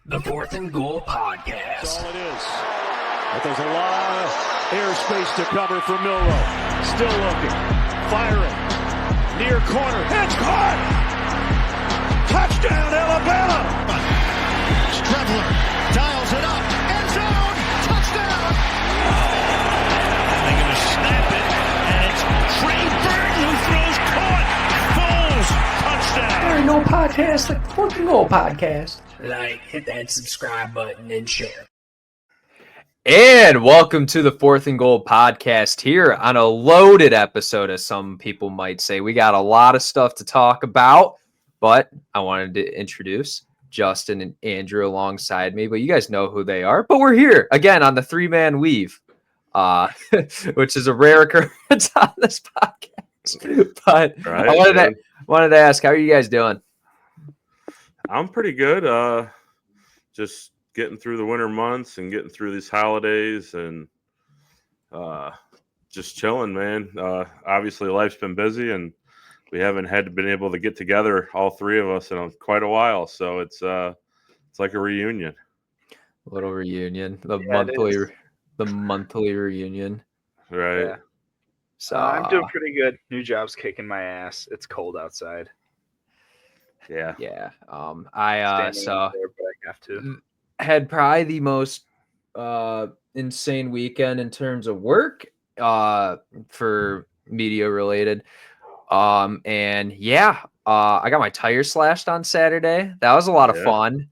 The Fourth and Goal Podcast. That's all it is. But there's a lot of airspace to cover for Milroe. Still looking. Firing. Near corner. It's caught! Touchdown, Alabama! Strebler dials it up. End zone! Touchdown! They're going to snap it, and it's Trey Burton who throws caught. Foles! Touchdown! There ain't no podcast like the Fourth and Goal Podcast. Like, hit that subscribe button and share. And welcome to the Fourth and Goal Podcast here on a loaded episode, as some people might say. We got a lot of stuff to talk about, but I wanted to introduce Justin and Andrew alongside me, but you guys know who they are. But we're here again on the three-man weave, which is a rare occurrence on this podcast. But right, I wanted to ask, how are you guys doing? I'm pretty good. Just getting through the winter months and getting through these holidays and just chilling, man. Obviously, life's been busy and we haven't been able to get together, all three of us, in quite a while. So it's like a reunion. A little reunion, the monthly reunion, right? Yeah. So I'm doing pretty good. New job's kicking my ass. It's cold outside. Yeah. I had probably the most insane weekend in terms of work for media related. I got my tire slashed on Saturday. That was a lot of fun.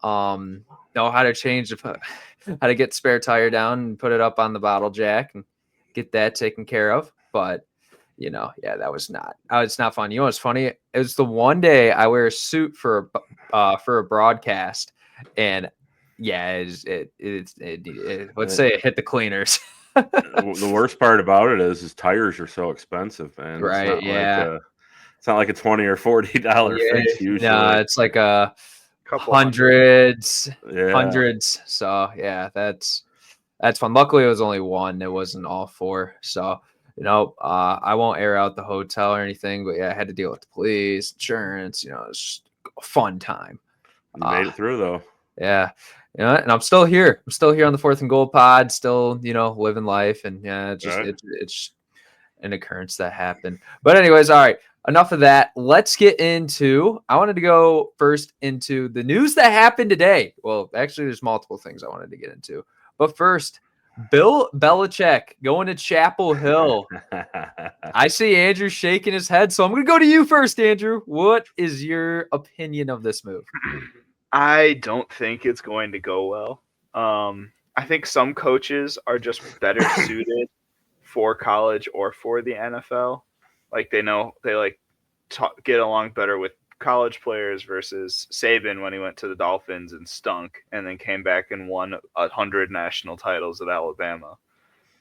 Know how to get spare tire down and put it up on the bottle jack and get that taken care of. But that was not fun. You know what's funny? It was the one day I wear a suit for a broadcast, and let's say it hit the cleaners. The worst part about it is his tires are so expensive, man. Right? It's not like a $20 or $40 fix usually. No, it's like a couple hundreds. So that's fun. Luckily, it was only one. It wasn't all four. So. I won't air out the hotel or anything, but I had to deal with the police, insurance. It was just a fun time. You made it through, though. Yeah. And I'm still here. I'm still here on the Fourth and Goal pod, still, living life. And it's an occurrence that happened. But anyways, all right, enough of that. Let's get I wanted to go first into the news that happened today. Well, actually, there's multiple things I wanted to get into. But first, Bill Belichick going to Chapel Hill. I see Andrew shaking his head, so I'm going to go to you first, Andrew. What is your opinion of this move? I don't think it's going to go well. I think some coaches are just better suited for college or for the NFL. Like they get along better with college players versus Saban when he went to the Dolphins and stunk and then came back and won 100 national titles at Alabama.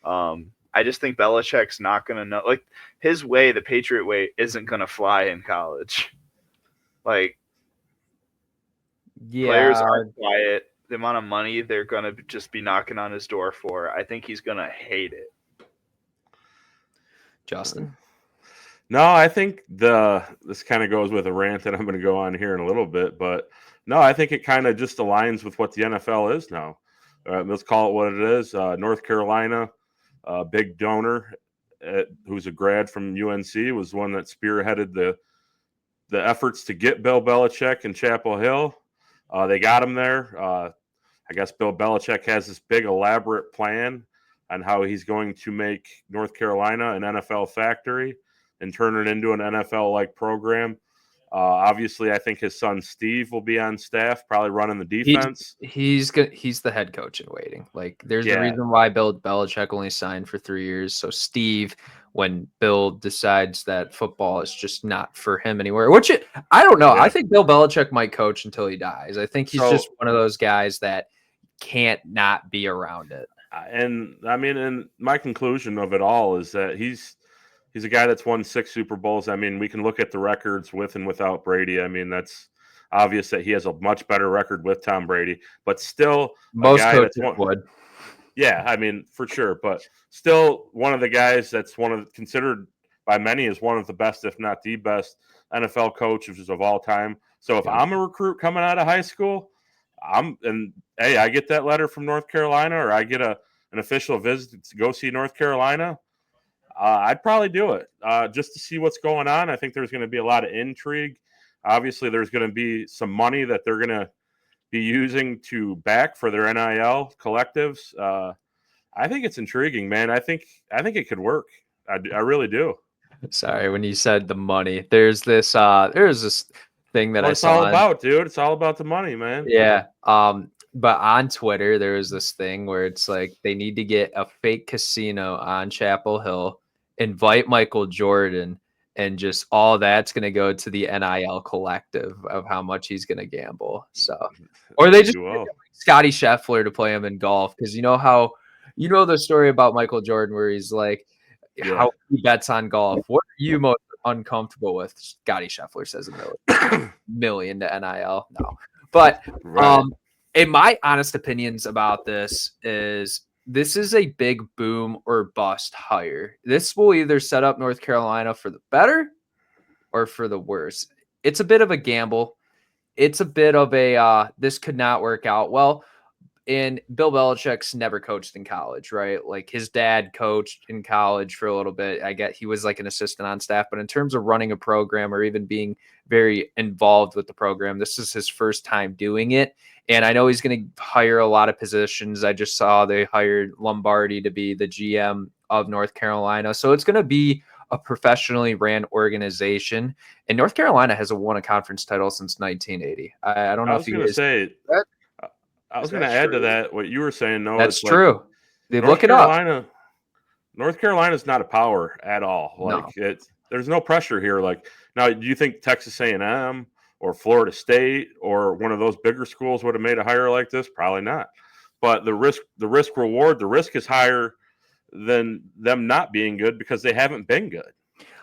I just think Belichick's not going to know. Like, his way, the Patriot way, isn't going to fly in college. Like, players aren't quiet. The amount of money they're going to just be knocking on his door for, I think he's going to hate it. Justin? No, I think this kind of goes with a rant that I'm going to go on here in a little bit, but no, I think it kind of just aligns with what the NFL is now. Let's call it what it is. North Carolina, big donor, who's a grad from UNC, was one that spearheaded the efforts to get Bill Belichick in Chapel Hill. They got him there. I guess Bill Belichick has this big elaborate plan on how he's going to make North Carolina an NFL factory and turn it into an NFL-like program. Obviously, I think his son Steve will be on staff, probably running the defense. He's the head coach in waiting. Like, there's a reason why Bill Belichick only signed for 3 years. So Steve, when Bill decides that football is just not for him anywhere, I don't know. Yeah. I think Bill Belichick might coach until he dies. I think he's just one of those guys that can't not be around it. And I mean, and my conclusion of it all is that he's a guy that's won 6 Super Bowls. I mean, we can look at the records with and without Brady. I mean, that's obvious that he has a much better record with Tom Brady, but still most coaches would. Yeah, I mean, for sure. But still one of the guys that's considered by many as one of the best, if not the best, NFL coaches of all time. So if I'm a recruit coming out of high school, Hey, I get that letter from North Carolina, or I get an official visit to go see North Carolina. I'd probably do it just to see what's going on. I think there's going to be a lot of intrigue. Obviously, there's going to be some money that they're going to be using to back for their NIL collectives. I think it's intriguing, man. I think it could work. I really do. Sorry, when you said the money, there's this thing that What I it's saw. all about, dude. It's all about the money, man. Yeah. But on Twitter, there was this thing where it's like they need to get a fake casino on Chapel Hill, invite Michael Jordan, and just all that's going to go to the NIL collective of how much he's going to gamble. So, or they just Well. Scotty Scheffler to play him in golf because you know the story about Michael Jordan where he's like how he bets on golf. What are you most uncomfortable with? Scotty Scheffler says $1 million to NIL. No. But in my honest opinions about this is a big boom or bust hire. This will either set up North Carolina for the better or for the worse. It's a bit of a gamble. It's a bit of a this could not work out well. And Bill Belichick's never coached in college, right? Like his dad coached in college for a little bit. I get he was like an assistant on staff, but in terms of running a program or even being very involved with the program, this is his first time doing it. And I know he's going to hire a lot of positions. I just saw they hired Lombardi to be the GM of North Carolina. So it's going to be a professionally ran organization. And North Carolina hasn't won a conference title since 1980. I don't know if you guys say that. I was going to add to that what you were saying. No, that's true. They look it up. North Carolina's not a power at all. Like there's no pressure here. Like now, do you think Texas A&M or Florida State or one of those bigger schools would have made a hire like this? Probably not. But the risk reward, the risk is higher than them not being good because they haven't been good.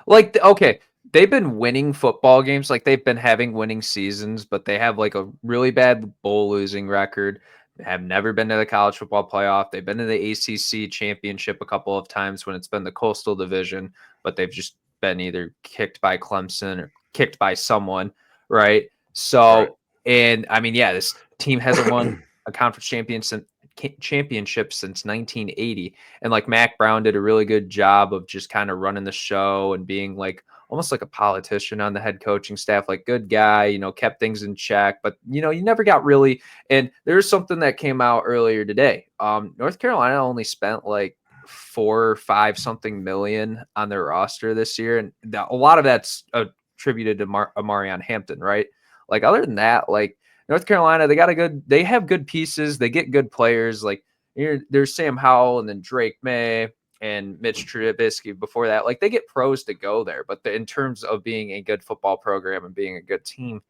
Like okay. They've been winning football games, like they've been having winning seasons, but they have like a really bad bowl losing record. They have never been to the college football playoff. They've been to the ACC championship a couple of times when it's been the Coastal Division, but they've just been either kicked by Clemson or kicked by someone, right? So, and I mean, yeah, this team hasn't won a conference championship since 1980, and like Mac Brown did a really good job of just kind of running the show and being like almost like a politician on the head coaching staff, like good guy, kept things in check, but you never got really. And there's something that came out earlier today. North Carolina only spent like 4 or 5 something million on their roster this year, and a lot of that's attributed to Amarion Hampton, right? Like other than that, like North Carolina, they have good pieces, they get good players. Like there's Sam Howell and then Drake May and Mitch Trubisky before that. Like they get pros to go there, but in terms of being a good football program and being a good team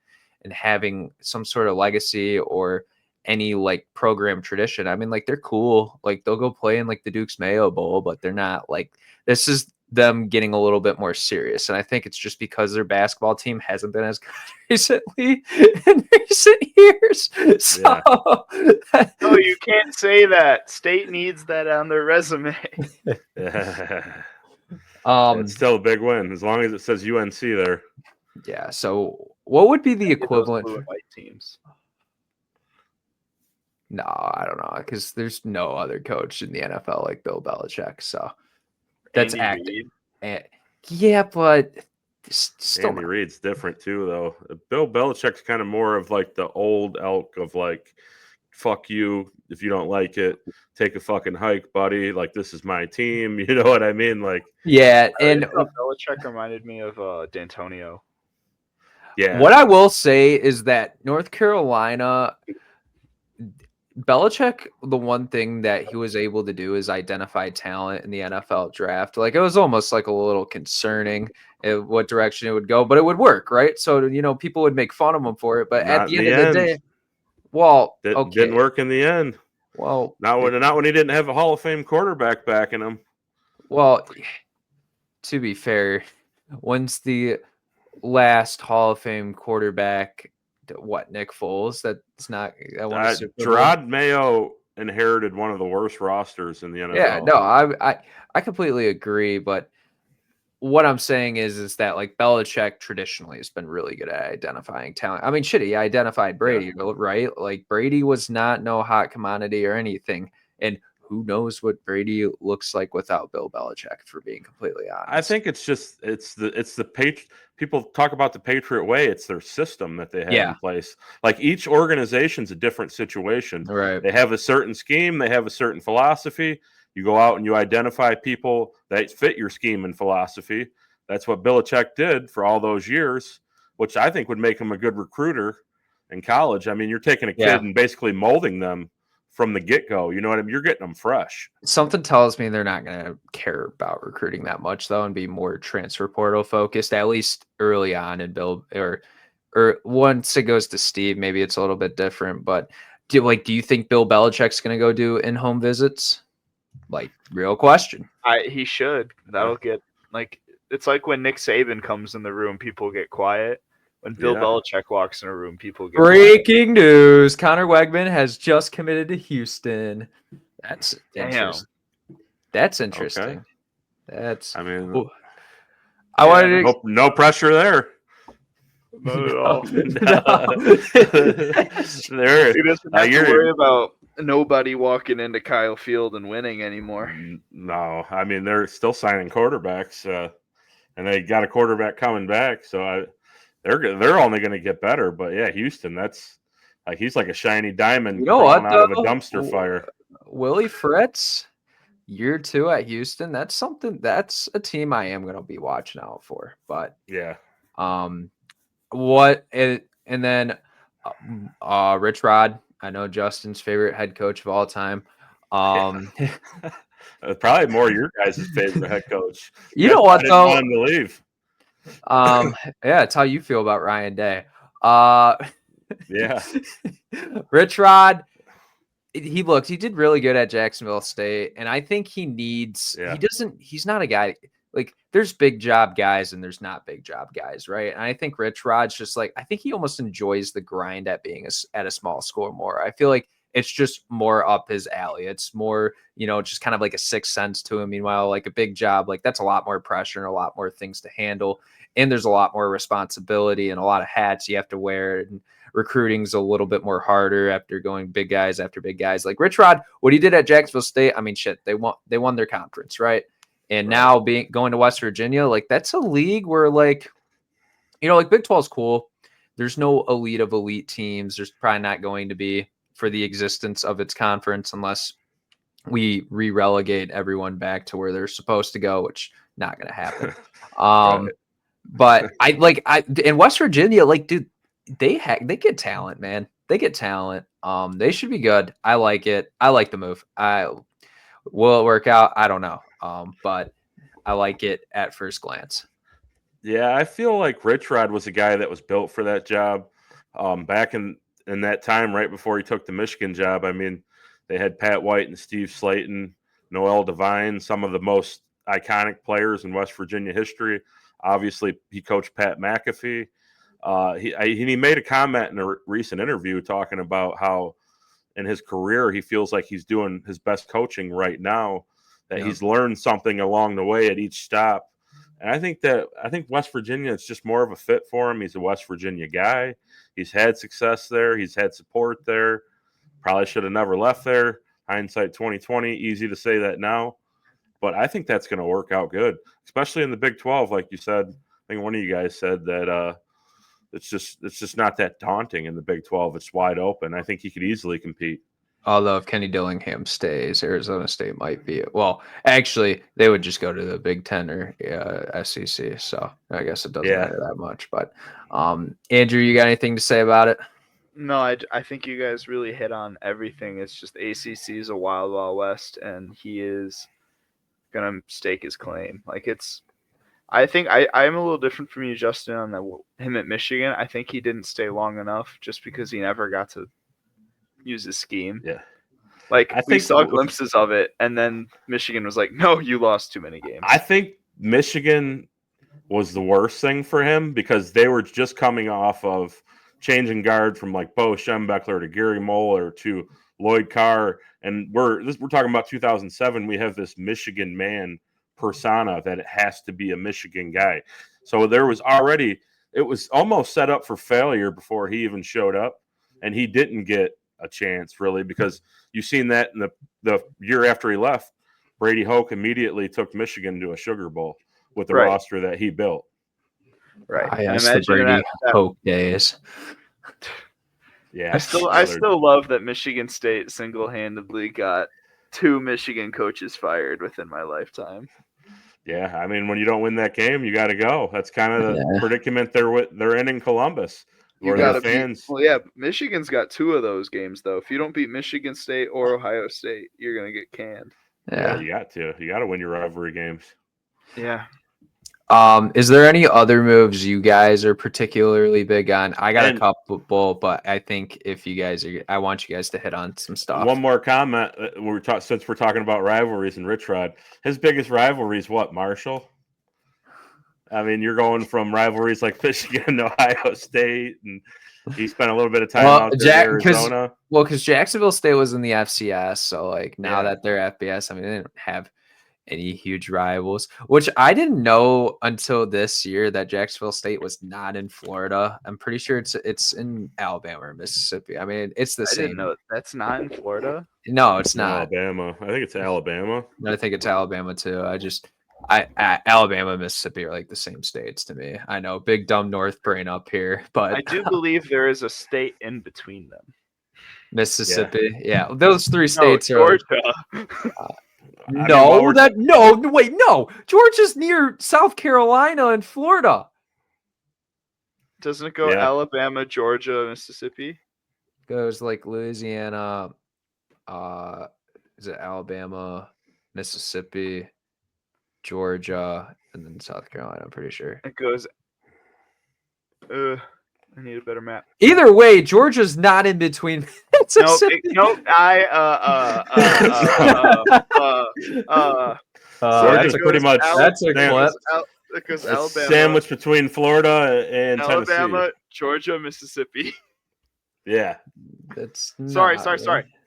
and having some sort of legacy or any like program tradition, I mean, like they're cool. Like they'll go play in like the Duke's Mayo Bowl, but they're not like, this is them getting a little bit more serious. And I think it's just because their basketball team hasn't been as good recently in recent years. So no, you can't say that. State needs that on their resume. It's still a big win as long as it says UNC there. Yeah. So what would be the equivalent for white teams? No, I don't know, because there's no other coach in the NFL like Bill Belichick. So that's active. Yeah, but still Andy Reid's different too, though. Bill Belichick's kind of more of like the old elk of like, fuck you if you don't like it, take a fucking hike, buddy. Like this is my team. You know what I mean? Like yeah, and Belichick reminded me of D'Antonio. Yeah. What I will say is that North Carolina. Belichick, the one thing that he was able to do is identify talent in the NFL draft. Like it was almost like a little concerning what direction it would go, but it would work, right? So, people would make fun of him for it, but at the end of the day, well, didn't work in the end. Well, not when he didn't have a Hall of Fame quarterback backing him. Well, to be fair, when's the last Hall of Fame quarterback? What, Nick Foles? That's not. Gerard Mayo inherited one of the worst rosters in the NFL. Yeah, no, I completely agree, but what I'm saying is that like Belichick traditionally has been really good at identifying talent. I mean, shit, he identified Brady, right? Like Brady was not no hot commodity or anything. And who knows what Brady looks like without Bill Belichick, for being completely honest. I think it's the people talk about the Patriot way. It's their system that they have in place. Like each organization's a different situation. Right. They have a certain scheme, they have a certain philosophy. You go out and you identify people that fit your scheme and philosophy. That's what Belichick did for all those years, which I think would make him a good recruiter in college. I mean, you're taking a kid and basically molding them from the get-go. You know what I mean? You're getting them fresh. Something tells me they're not going to care about recruiting that much, though, and be more transfer portal focused, at least early on in Bill, or once it goes to Steve, maybe it's a little bit different. But do you think Bill Belichick's going to go do in-home visits? Like, real question. He should. That'll get like, it's like when Nick Saban comes in the room, people get quiet. When Bill Belichick walks in a room, people get breaking news. Connor Wegman has just committed to Houston. That's interesting. That's interesting. Okay. That's. I mean, I wanted to. No pressure there. Not at all. There. He doesn't have to worry about nobody walking into Kyle Field and winning anymore. No, I mean they're still signing quarterbacks, and they got a quarterback coming back, so they're only going to get better. But yeah, Houston, that's like he's like a shiny diamond crawling out of a dumpster fire. Willie Fritz, year 2 at Houston. That's a team I am going to be watching out for. But yeah, and then Rich Rod, I know Justin's favorite head coach of all time. Probably more your guys' favorite head coach. You know what though? Want him to leave. Yeah, it's how you feel about Ryan Day. Yeah, Rich Rod. He did really good at Jacksonville State, and I think he needs. Yeah. He's not a guy. Like, there's big job guys and there's not big job guys, right? And I think Rich Rod's just like, I think he almost enjoys the grind at being at a small school more. I feel like it's just more up his alley. It's more, just kind of like a sixth sense to him. Meanwhile, like a big job, like that's a lot more pressure and a lot more things to handle. And there's a lot more responsibility and a lot of hats you have to wear. And recruiting's a little bit more harder after going big guys after big guys. Like Rich Rod, what he did at Jacksonville State, I mean, shit, they won their conference, right? And now going to West Virginia, like that's a league where like Big 12 is cool. There's no elite of elite teams. There's probably not going to be for the existence of its conference unless we re-relegate everyone back to where they're supposed to go, which not going to happen. But in West Virginia, like, dude, they get talent, man. They get talent. They should be good. I like it. I like the move. Will it work out? I don't know. But I like it at first glance. Yeah, I feel like Rich Rod was a guy that was built for that job. Back in that time, right before he took the Michigan job, I mean, they had Pat White and Steve Slayton, Noel Devine, some of the most iconic players in West Virginia history. Obviously, he coached Pat McAfee. He made a comment in a recent interview talking about how in his career he feels like he's doing his best coaching right now, that he's learned something along the way at each stop. And I think West Virginia is just more of a fit for him. He's a West Virginia guy. He's had success there. He's had support there. Probably should have never left there. Hindsight 2020, easy to say that now. But I think that's going to work out good, especially in the Big 12, like you said. I think one of you guys said that it's just not that daunting in the Big 12. It's wide open. I think he could easily compete. Although if Kenny Dillingham stays, Arizona State might be it. Well, actually, they would just go to the Big 10 or SEC. So I guess it doesn't matter that much. But Andrew, you got anything to say about it? No, I think you guys really hit on everything. It's just ACC is a wild, wild west, and he is gonna stake his claim. Like I think I'm a little different from you, Justin, on him at Michigan. I think he didn't stay long enough just because he never got to use his scheme. Yeah. Like we saw glimpses of it, and then Michigan was like, no, you lost too many games. I think Michigan was the worst thing for him because they were just coming off of changing guard from like Bo Schembechler to Gary Moeller to Lloyd Carr. And we're talking about 2007. We have this Michigan man persona that it has to be a Michigan guy. So it was almost set up for failure before he even showed up, and he didn't get a chance really, because you've seen that in the year after he left, Brady Hoke immediately took Michigan to a Sugar Bowl with the Right. roster that he built. Right. I And asked the imagine Brady that Hope days. Yeah, I still love that Michigan State single-handedly got 2 Michigan coaches fired within my lifetime. Yeah, I mean, when you don't win that game, you got to go. That's kind of the Yeah. predicament they're in Columbus, You where got their to fans. beat. Well, yeah, Michigan's got 2 of those games though. If you don't beat Michigan State or Ohio State, you're gonna get canned. Yeah, Yeah. you got to. You got to win your rivalry games. Yeah. Is there any other moves you guys are particularly big on? I got a couple, but I think if you guys I want you guys to hit on some stuff. One more comment. Since we're talking about rivalries and Rich Rod, his biggest rivalry is what? Marshall. I mean, you're going from rivalries like Michigan, Ohio State, and he spent a little bit of time out there in Arizona. Because Jacksonville State was in the FCS, so like now that they're FBS, I mean, they didn't have any huge rivals, which I didn't know until this year that Jacksonville State was not in Florida. I'm pretty sure it's in Alabama or Mississippi. I mean, it's the same. I didn't know that's not in Florida. No, it's not. Alabama. I think it's Alabama. I think it's Alabama too. Alabama and Mississippi are like the same states to me. I know, big dumb North brain up here, but I do believe there is a state in between them. Mississippi, yeah, those 3 No, states are. Georgia. No. Georgia's near South Carolina and Florida. Doesn't it go Alabama, Georgia, Mississippi? Goes like Louisiana, is it Alabama, Mississippi, Georgia, and then South Carolina, I'm pretty sure. It goes I need a better map. Either way, Georgia's not in between Mississippi. Georgia's pretty much that's a clip. It goes Alabama, sandwiched between Florida and Alabama, Tennessee. Georgia, Mississippi. Yeah. That's sorry.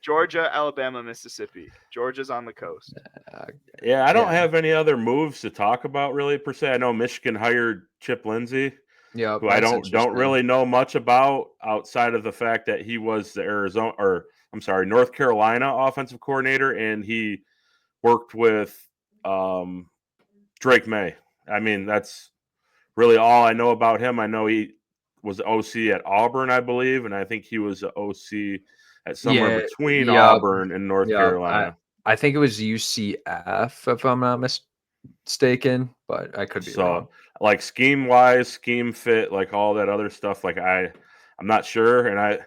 Georgia, Alabama, Mississippi. Georgia's on the coast. Yeah, I don't have any other moves to talk about really per se. I know Michigan hired Chip Lindsey. Yeah, who I don't really know much about outside of the fact that he was the North Carolina offensive coordinator, and he worked with Drake May. I mean, that's really all I know about him. I know he was OC at Auburn, I believe, and I think he was the OC at somewhere between Auburn and North Carolina. I think it was UCF, if I'm not mistaken, but I could be wrong. Like scheme wise, scheme fit, like all that other stuff, like I'm not sure. And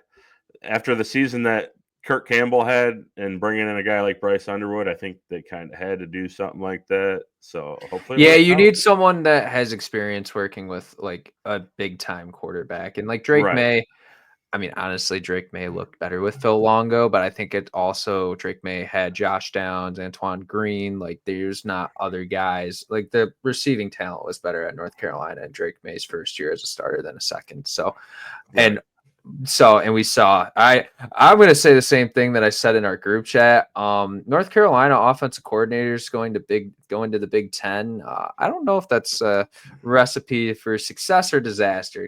after the season that Kirk Campbell had and bringing in a guy like Bryce Underwood, I think they kind of had to do something like that. So hopefully, you need someone that has experience working with like a big time quarterback, and like Drake May. I mean, honestly, Drake May looked better with Phil Longo, but I think Drake May had Josh Downs, Antoine Green. Like, there's not other guys. Like, the receiving talent was better at North Carolina in Drake May's first year as a starter than a second. So, and we saw. I'm going to say the same thing that I said in our group chat. North Carolina offensive coordinators going to the Big Ten. I don't know if that's a recipe for success or disaster,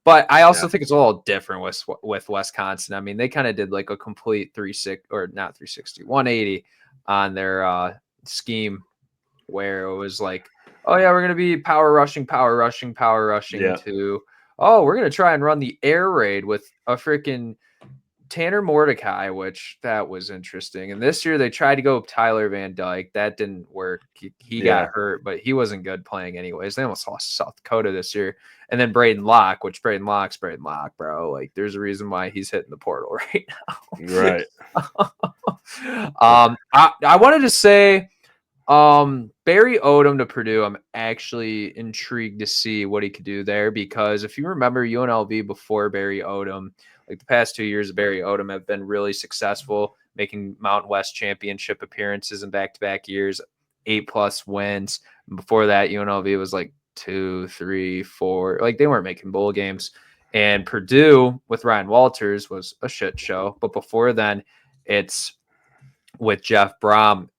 but I also think it's a little different with Wisconsin. I mean, they kind of did like a complete 180 on their scheme, where it was like, oh yeah, we're gonna be power rushing to, oh, we're gonna try and run the air raid with a freaking Tanner Mordecai, which that was interesting. And this year they tried to go with Tyler Van Dyke. That didn't work. He got hurt, but he wasn't good playing anyways. They almost lost to South Dakota this year. And then Braden Locke, bro. Like, there's a reason why he's hitting the portal right now. Right. I wanted to say Barry Odom to Purdue. I'm actually intrigued to see what he could do there, because if you remember UNLV before Barry Odom, like the past 2 years of Barry Odom have been really successful, making Mountain West championship appearances in back-to-back years, 8+ wins. And before that, UNLV was like 2, 3, 4. Like, they weren't making bowl games. And Purdue with Ryan Walters was a shit show. But before then, it's with Jeff Brom.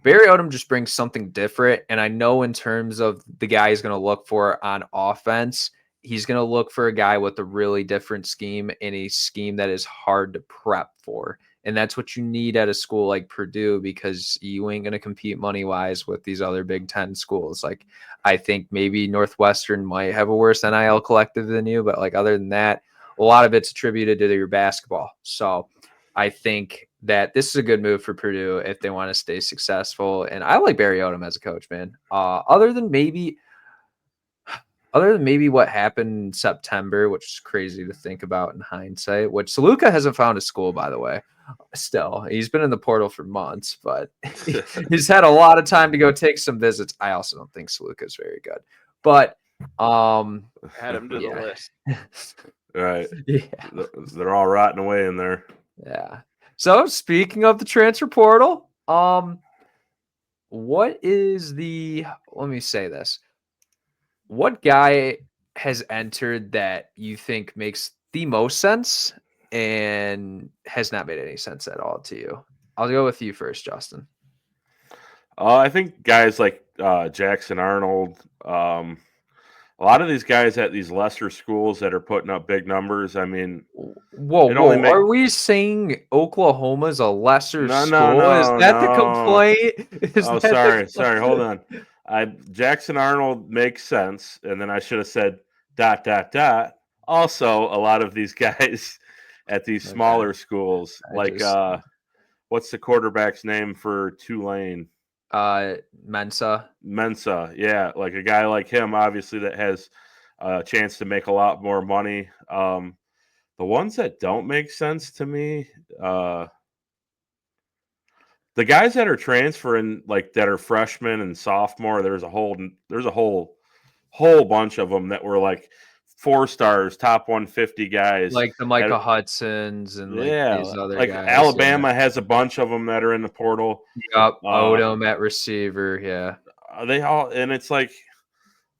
Barry Odom just brings something different. And I know in terms of the guy he's going to look for on offense, he's going to look for a guy with a really different scheme and a scheme that is hard to prep for. And that's what you need at a school like Purdue, because you ain't going to compete money-wise with these other Big Ten schools. Like, I think maybe Northwestern might have a worse NIL collective than you, but like other than that, a lot of it's attributed to your basketball. So I think that this is a good move for Purdue if they want to stay successful. And I like Barry Odom as a coach, man. Other than maybe what happened in September, which is crazy to think about in hindsight, which Saluka hasn't found a school, by the way. Still, he's been in the portal for months, but he's had a lot of time to go take some visits. I also don't think Saluka is very good, but Add him to the list. Right. Yeah. They're all rotting away in there. Yeah. So speaking of the transfer portal, what guy has entered that you think makes the most sense and has not made any sense at all to you? I'll go with you first, Justin. I think guys like Jackson Arnold, a lot of these guys at these lesser schools that are putting up big numbers. I mean, are we saying Oklahoma's a lesser school? Is that the complaint? Sorry, hold on. Jackson Arnold makes sense, and then I should have said ... Also, a lot of these guys at these smaller schools, what's the quarterback's name for Tulane? Mensa, yeah, like a guy like him, obviously, that has a chance to make a lot more money. The ones that don't make sense to me, the guys that are transferring, like that are freshmen and sophomore, there's a whole bunch of them that were like 4 stars, top 150 guys, like the Micah Hudsons and these other like guys. Alabama has a bunch of them that are in the portal. Yep, Odom at receiver. Yeah, they all, and it's like,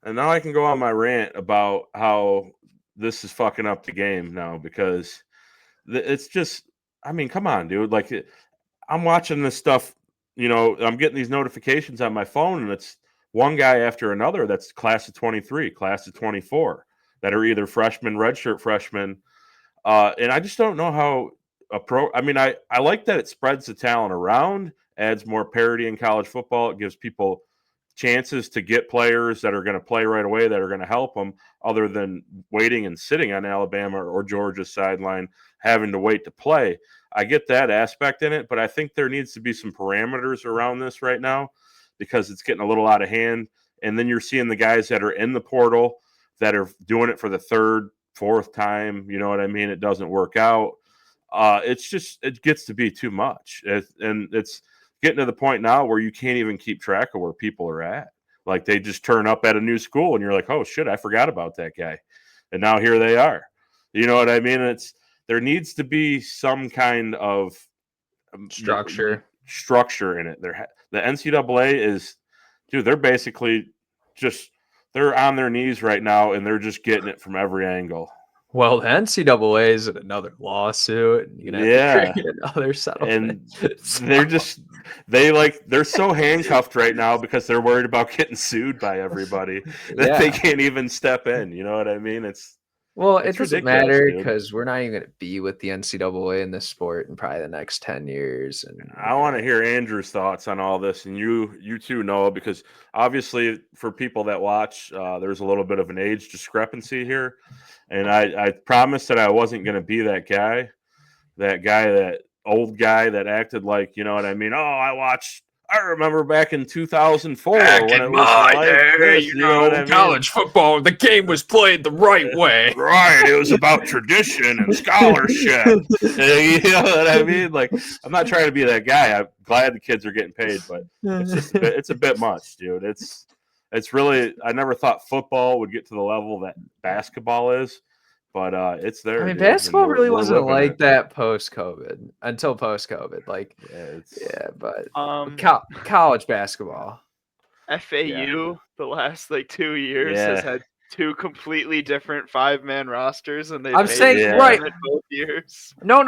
and now I can go on my rant about how this is fucking up the game now, because it's just, I mean, come on, dude. Like, I'm watching this stuff, I'm getting these notifications on my phone, and it's one guy after another that's class of 23, class of 24, that are either freshmen, redshirt freshmen. And I just don't know how I like that it spreads the talent around, adds more parity in college football. It gives people chances to get players that are going to play right away, that are going to help them, other than waiting and sitting on Alabama or Georgia's sideline, having to wait to play. I get that aspect in it, but I think there needs to be some parameters around this right now, because it's getting a little out of hand. And then you're seeing the guys that are in the portal that are doing it for the 3rd, 4th time. You know what I mean? It doesn't work out. It gets to be too much. And it's getting to the point now where you can't even keep track of where people are at. Like, they just turn up at a new school and you're like, oh shit, I forgot about that guy. And now here they are. You know what I mean? There needs to be some kind of structure in it. The NCAA is, dude, they're basically they're on their knees right now, and they're just getting it from every angle. Well, the NCAA is in another lawsuit. Have to create another settlement. And they're so handcuffed right now because they're worried about getting sued by everybody that they can't even step in. You know what I mean? It doesn't matter, because we're not even going to be with the NCAA in this sport in probably the next 10 years. And I want to hear Andrew's thoughts on all this, and you too, Noah, because obviously for people that watch, there's a little bit of an age discrepancy here. And I promised that I wasn't going to be that old guy that acted like, you know what I mean? I remember back in 2004 when it was like this, you know what I mean? College football, the game was played the right way. Right. It was about tradition and scholarship. You know what I mean? Like, I'm not trying to be that guy. I'm glad the kids are getting paid, but it's a bit much, dude. It's really, I never thought football would get to the level that basketball is. But it's there. I mean, basketball really wasn't like that until post-COVID. College basketball. FAU the last 2 years has had 2 completely different 5-man rosters, and I'm saying right both years. No.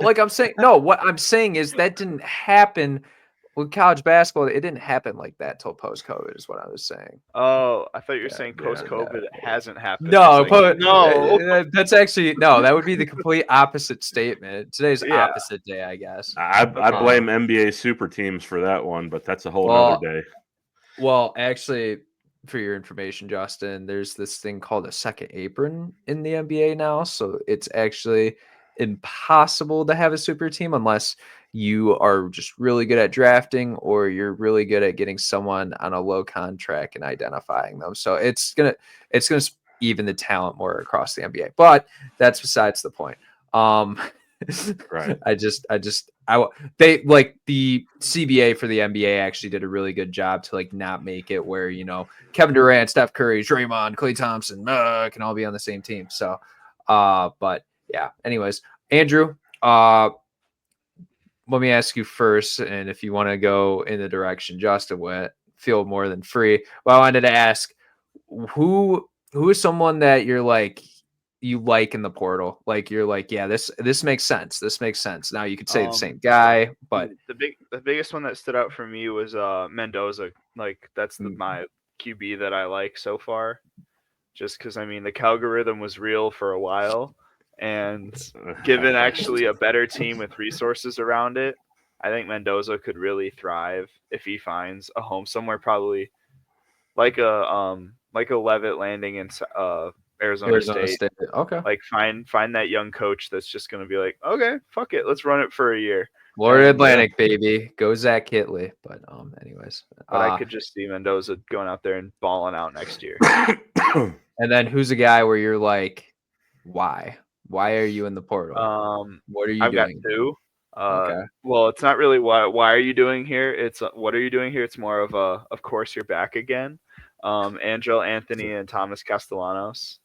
Like I'm saying, no. What I'm saying is that didn't happen with college basketball, it didn't happen like that till post-COVID is what I was saying. Oh, I thought you were Yeah, saying yeah, post-COVID it hasn't happened. No, It's like, no. that's actually no. That would be the complete opposite statement. Today's Yeah. opposite day, I guess. I Okay. blame NBA super teams for that one, but that's a whole Well, other day. Well, actually, for your information, Justin, there's this thing called a second apron in the NBA now. So it's actually impossible to have a super team unless you are just really good at drafting or you're really good at getting someone on a low contract and identifying them. So it's gonna even the talent more across the NBA. But that's besides the point. Right. They like the CBA for the NBA actually did a really good job to like not make it where Kevin Durant, Steph Curry, Draymond, Klay Thompson can all be on the same team. So, but yeah. Anyways, Andrew, let me ask you first, and if you want to go in the direction Justin went, feel more than free. Well, I wanted to ask who is someone that you like in the portal? Like you're like, yeah, this makes sense. This makes sense. Now you could say the same guy, but the biggest one that stood out for me was Mendoza. Like that's my QB that I like so far. Just because I mean the algorithm was real for a while, and given actually a better team with resources around it, I think Mendoza could really thrive if he finds a home somewhere, probably like a Levitt landing in Arizona State. Okay. Like find that young coach that's just going to be like, okay, fuck it, let's run it for a year. Florida Atlantic, baby. Go Zach Hitley. But anyways. But I could just see Mendoza going out there and balling out next year. And then who's a guy where you're like, why? Why are you in the portal? What are you doing? I've got two. Okay. Well, it's not really why are you doing here? It's what are you doing here? It's more of of course you're back again. Angel Anthony and Thomas Castellanos.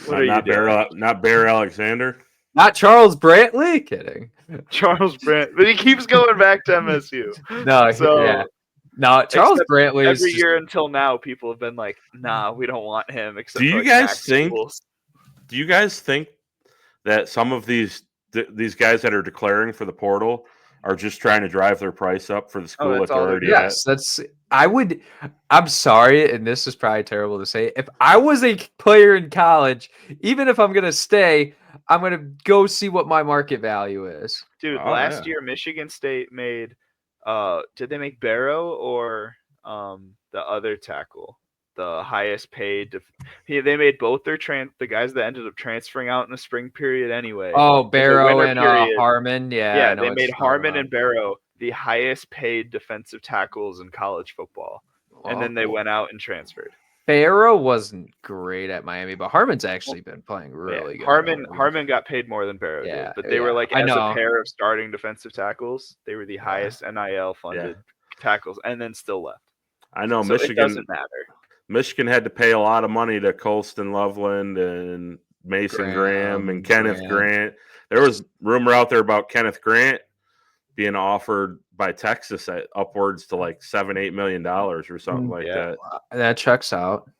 What are you doing? Not Bear Alexander. Not Charles Brantley. Kidding. Charles Brantley, but he keeps going back to MSU. No, so yeah. No, Charles Brantley is every year until now, people have been like, "Nah, we don't want him." Except Do you for, guys think that some of these guys that are declaring for the portal are just trying to drive their price up for the school that they're already at? Yes, I'm sorry, and this is probably terrible to say. If I was a player in college, even if I'm gonna stay, I'm gonna go see what my market value is. Dude, last year Michigan State made did they make Barrow or the other tackle the highest paid? They made both the guys that ended up transferring out in the spring period anyway. Oh, Barrow and Harmon. Yeah, they made Harmon and Barrow the highest paid defensive tackles in college football, and then they went out and transferred. Barrow wasn't great at Miami, but Harmon's actually been playing really good. Harmon got paid more than Barrow did, but they were like as a pair of starting defensive tackles, they were the highest NIL funded tackles, and then still left. I know so Michigan. It doesn't matter. Michigan had to pay a lot of money to Colston Loveland and Mason Graham and Kenneth Grant. There was rumor out there about Kenneth Grant being offered by Texas at upwards to like $7-8 million or something like that. That checks out.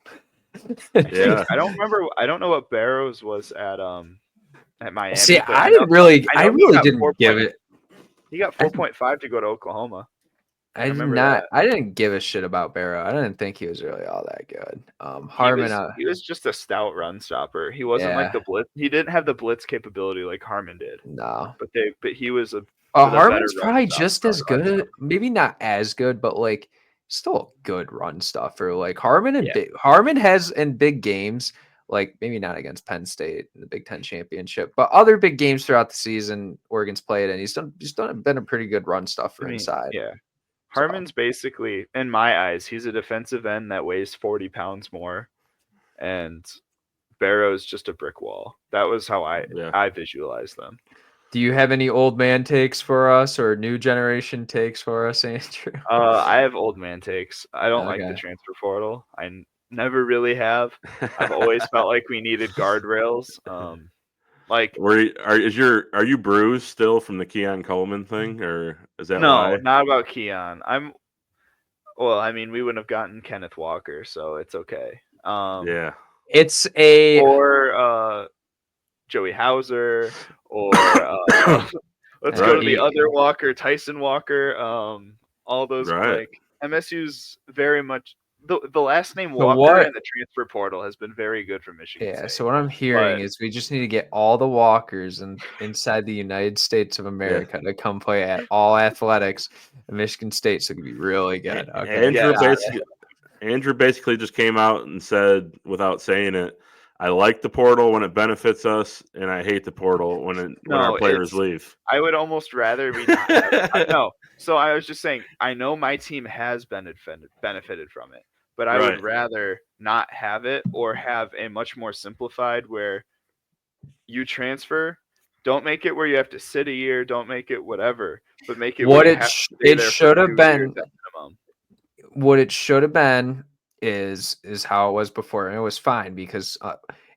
Yeah, I don't remember. I don't know what Barrows was at Miami. See, I really didn't give it. He got 4.5 to go to Oklahoma. I didn't give a shit about Barrow. I didn't think he was really all that good. Harmon, he was just a stout run stopper. He wasn't like the blitz. He didn't have the blitz capability like Harmon did. No, but he was a. Harmon's probably just as good. Maybe not as good, but like still a good run stuffer. Like Harmon Harmon has in big games. Like maybe not against Penn State in the Big Ten championship, but other big games throughout the season, Oregon's played, and he's been a pretty good run stuffer inside. Yeah. Harmon's basically, in my eyes, he's a defensive end that weighs 40 pounds more, and Barrow's just a brick wall. That was how I visualized them. Do you have any old man takes for us or new generation takes for us, Andrew? I have old man takes. I don't like the transfer portal. I never really have. I've always felt like we needed guardrails. Like, are you bruised still from the Keon Coleman thing, or is that why? Not about Keon. I mean, we wouldn't have gotten Kenneth Walker, so it's okay. It's or Joey Hauser, or Let's Right. go to the other Walker, Tyson Walker. All those Right. MSU's very much the last name So Walker what- and the transfer portal has been very good for Michigan Yeah, State. so what I'm hearing But- is we just need to get all the Walkers inside the United States of America to come play at all athletics, and Michigan State's going to be really good. Okay. Andrew basically just came out and said, without saying it, I like the portal when it benefits us, and I hate the portal when our players leave. I would almost rather we not have it. I know. So I was just saying, I know my team has benefited from it, but I would rather not have it or have a much more simplified where you transfer. Don't make it where you have to sit a year. Don't make it whatever, but make it What where you it have to sh- stay it there for should have 2 been- years at minimum. What it should have been is how it was before, and it was fine because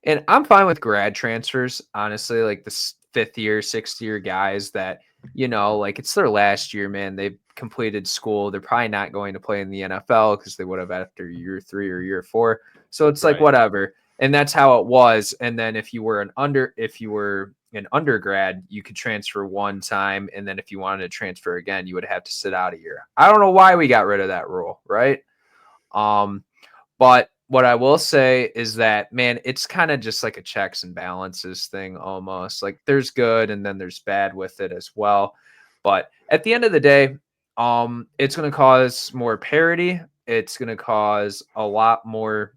and I'm fine with grad transfers, honestly, like the 5th year, 6th year guys that, like it's their last year, man. They've completed school. They're probably not going to play in the NFL because they would have after year 3 or year 4. So it's like whatever. And that's how it was. And then if you were an undergrad, you could transfer one time, and then if you wanted to transfer again, you would have to sit out a year. I don't know why we got rid of that rule, right? But what I will say is that, man, it's kind of just like a checks and balances thing almost. Like there's good and then there's bad with it as well. But at the end of the day, it's going to cause more parity. It's going to cause a lot more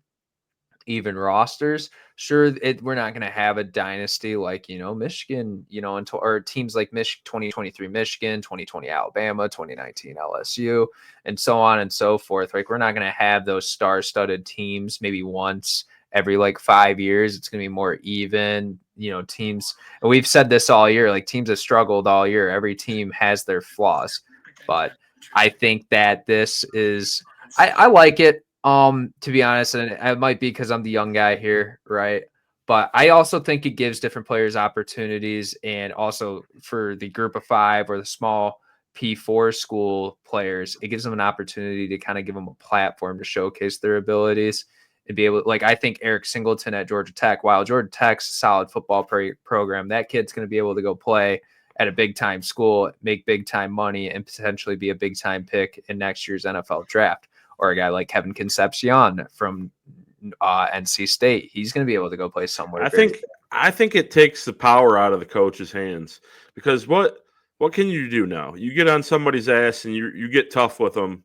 even rosters. Sure, we're not going to have a dynasty like, Michigan, until, or teams like 2023 Michigan, 2020 Alabama, 2019 LSU, and so on and so forth. Like, we're not going to have those star-studded teams maybe once every like 5 years. It's going to be more even, teams. And we've said this all year, like teams have struggled all year. Every team has their flaws, but I think that this is, I like it. To be honest, and it might be because I'm the young guy here, right? But I also think it gives different players opportunities, and also for the group of 5 or the small P4 school players, it gives them an opportunity to kind of give them a platform to showcase their abilities and be able to, like, I think Eric Singleton at Georgia Tech, while Georgia Tech's a solid football program, that kid's going to be able to go play at a big time school, make big time money, and potentially be a big time pick in next year's NFL draft. Or a guy like Kevin Concepcion from NC State, he's going to be able to go play somewhere. I think it takes the power out of the coach's hands, because what can you do now? You get on somebody's ass and you get tough with them,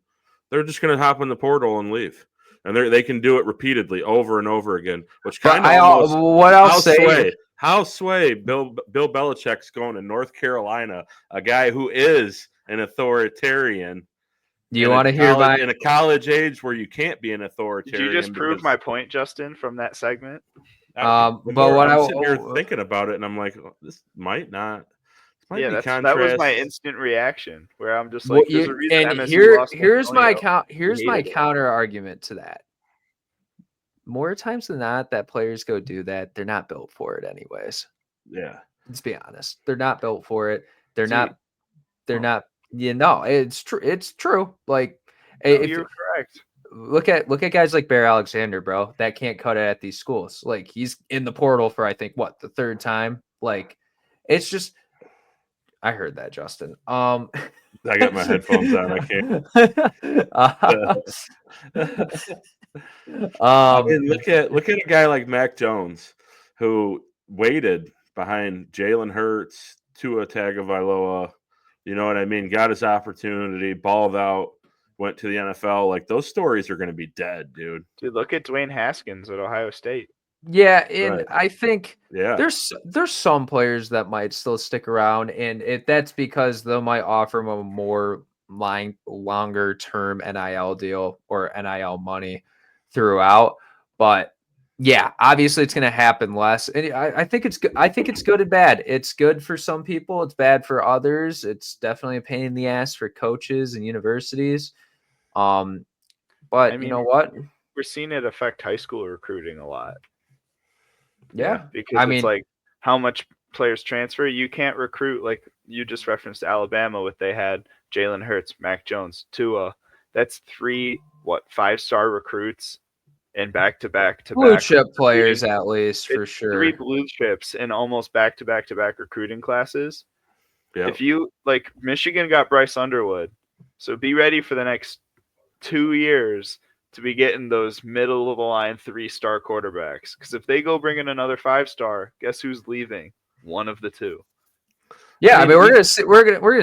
they're just going to hop in the portal and leave, and they can do it repeatedly over and over again. Which kind of how sway Bill Belichick's going to North Carolina, a guy who is an authoritarian. Do you want to hear in a college age where you can't be an authoritarian? Did you just prove my point, Justin, from that segment? I'm sitting here thinking about it, and I'm like, this might not. That was my instant reaction, where I'm just like, "There's a reason MSU lost." Here's my counter argument to that. More times than not, that players go do that, they're not built for it, anyways. Yeah, let's be honest. They're not built for it. They're not. It's true. It's true. Like, you're correct. Look at guys like Bear Alexander, bro. That can't cut it at these schools. Like, he's in the portal for, I think, the 3rd time. Like, it's just. I heard that, Justin. I got my headphones on. I can't. Look at a guy like Mac Jones, who waited behind Jalen Hurts, Tua Tagovailoa. You know what I mean? Got his opportunity, balled out, went to the NFL. Like, those stories are going to be dead, dude. Dude, look at Dwayne Haskins at Ohio State. Yeah, and I think there's some players that might still stick around, and that's because they might offer them a more longer term NIL deal or NIL money throughout. But yeah, obviously it's going to happen less. And I think it's good. I think it's good and bad. It's good for some people. It's bad for others. It's definitely a pain in the ass for coaches and universities. But you know what? We're seeing it affect high school recruiting a lot. Yeah. Because it's like how much players transfer. You can't recruit, like you just referenced Alabama they had Jalen Hurts, Mac Jones, Tua. That's 3 5-star recruits and back-to-back blue chip players, at least, for sure. 3 blue chips in almost back-to-back recruiting classes. Yeah. If you like, Michigan got Bryce Underwood, so be ready for the next 2 years to be getting those middle of the line 3-star quarterbacks. Because if they go bring in another 5-star, guess who's leaving? One of the two. Yeah, I mean we're gonna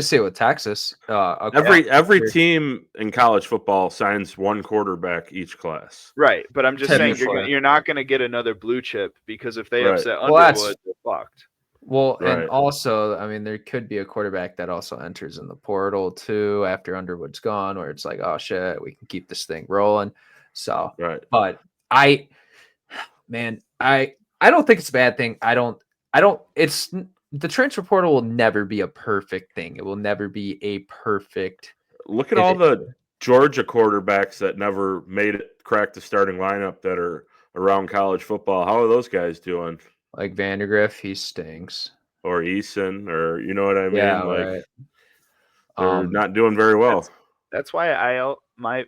see it with Texas. Every team in college football signs one quarterback each class. Right, but I'm just saying Typically. you're not going to get another blue chip because if they Right. upset Well, that's- Underwood, they're fucked. Well, and Right. also, I mean, there could be a quarterback that also enters in the portal too after Underwood's gone, where it's like, oh shit, we can keep this thing rolling. So, Right. but I don't think it's a bad thing. I don't. It's the transfer portal will never be a perfect thing. It will never be a perfect. Look at all the Georgia quarterbacks that never made it crack the starting lineup that are around college football. How are those guys doing? Like Vandergriff, he stinks. Or Eason, or you know what I mean? Yeah, like right. they're not doing very well. That's why my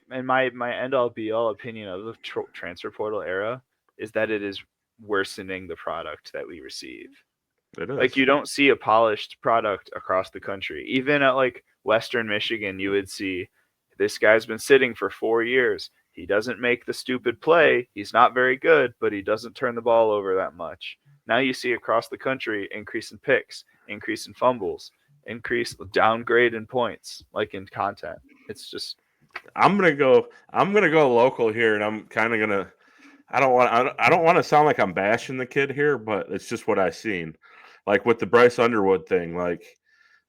end all be all opinion of the transfer portal era is that it is worsening the product that we receive. It is. Like, you don't see a polished product across the country. Even at like Western Michigan, you would see this guy's been sitting for 4 years. He doesn't make the stupid play. He's not very good, but he doesn't turn the ball over that much. Now you see across the country increase in picks, increase in fumbles, increase downgrade in points, like in content. It's just I'm gonna go local here, and I'm kind of gonna. I don't want to sound like I'm bashing the kid here, but it's just what I've seen. Like with the Bryce Underwood thing, like,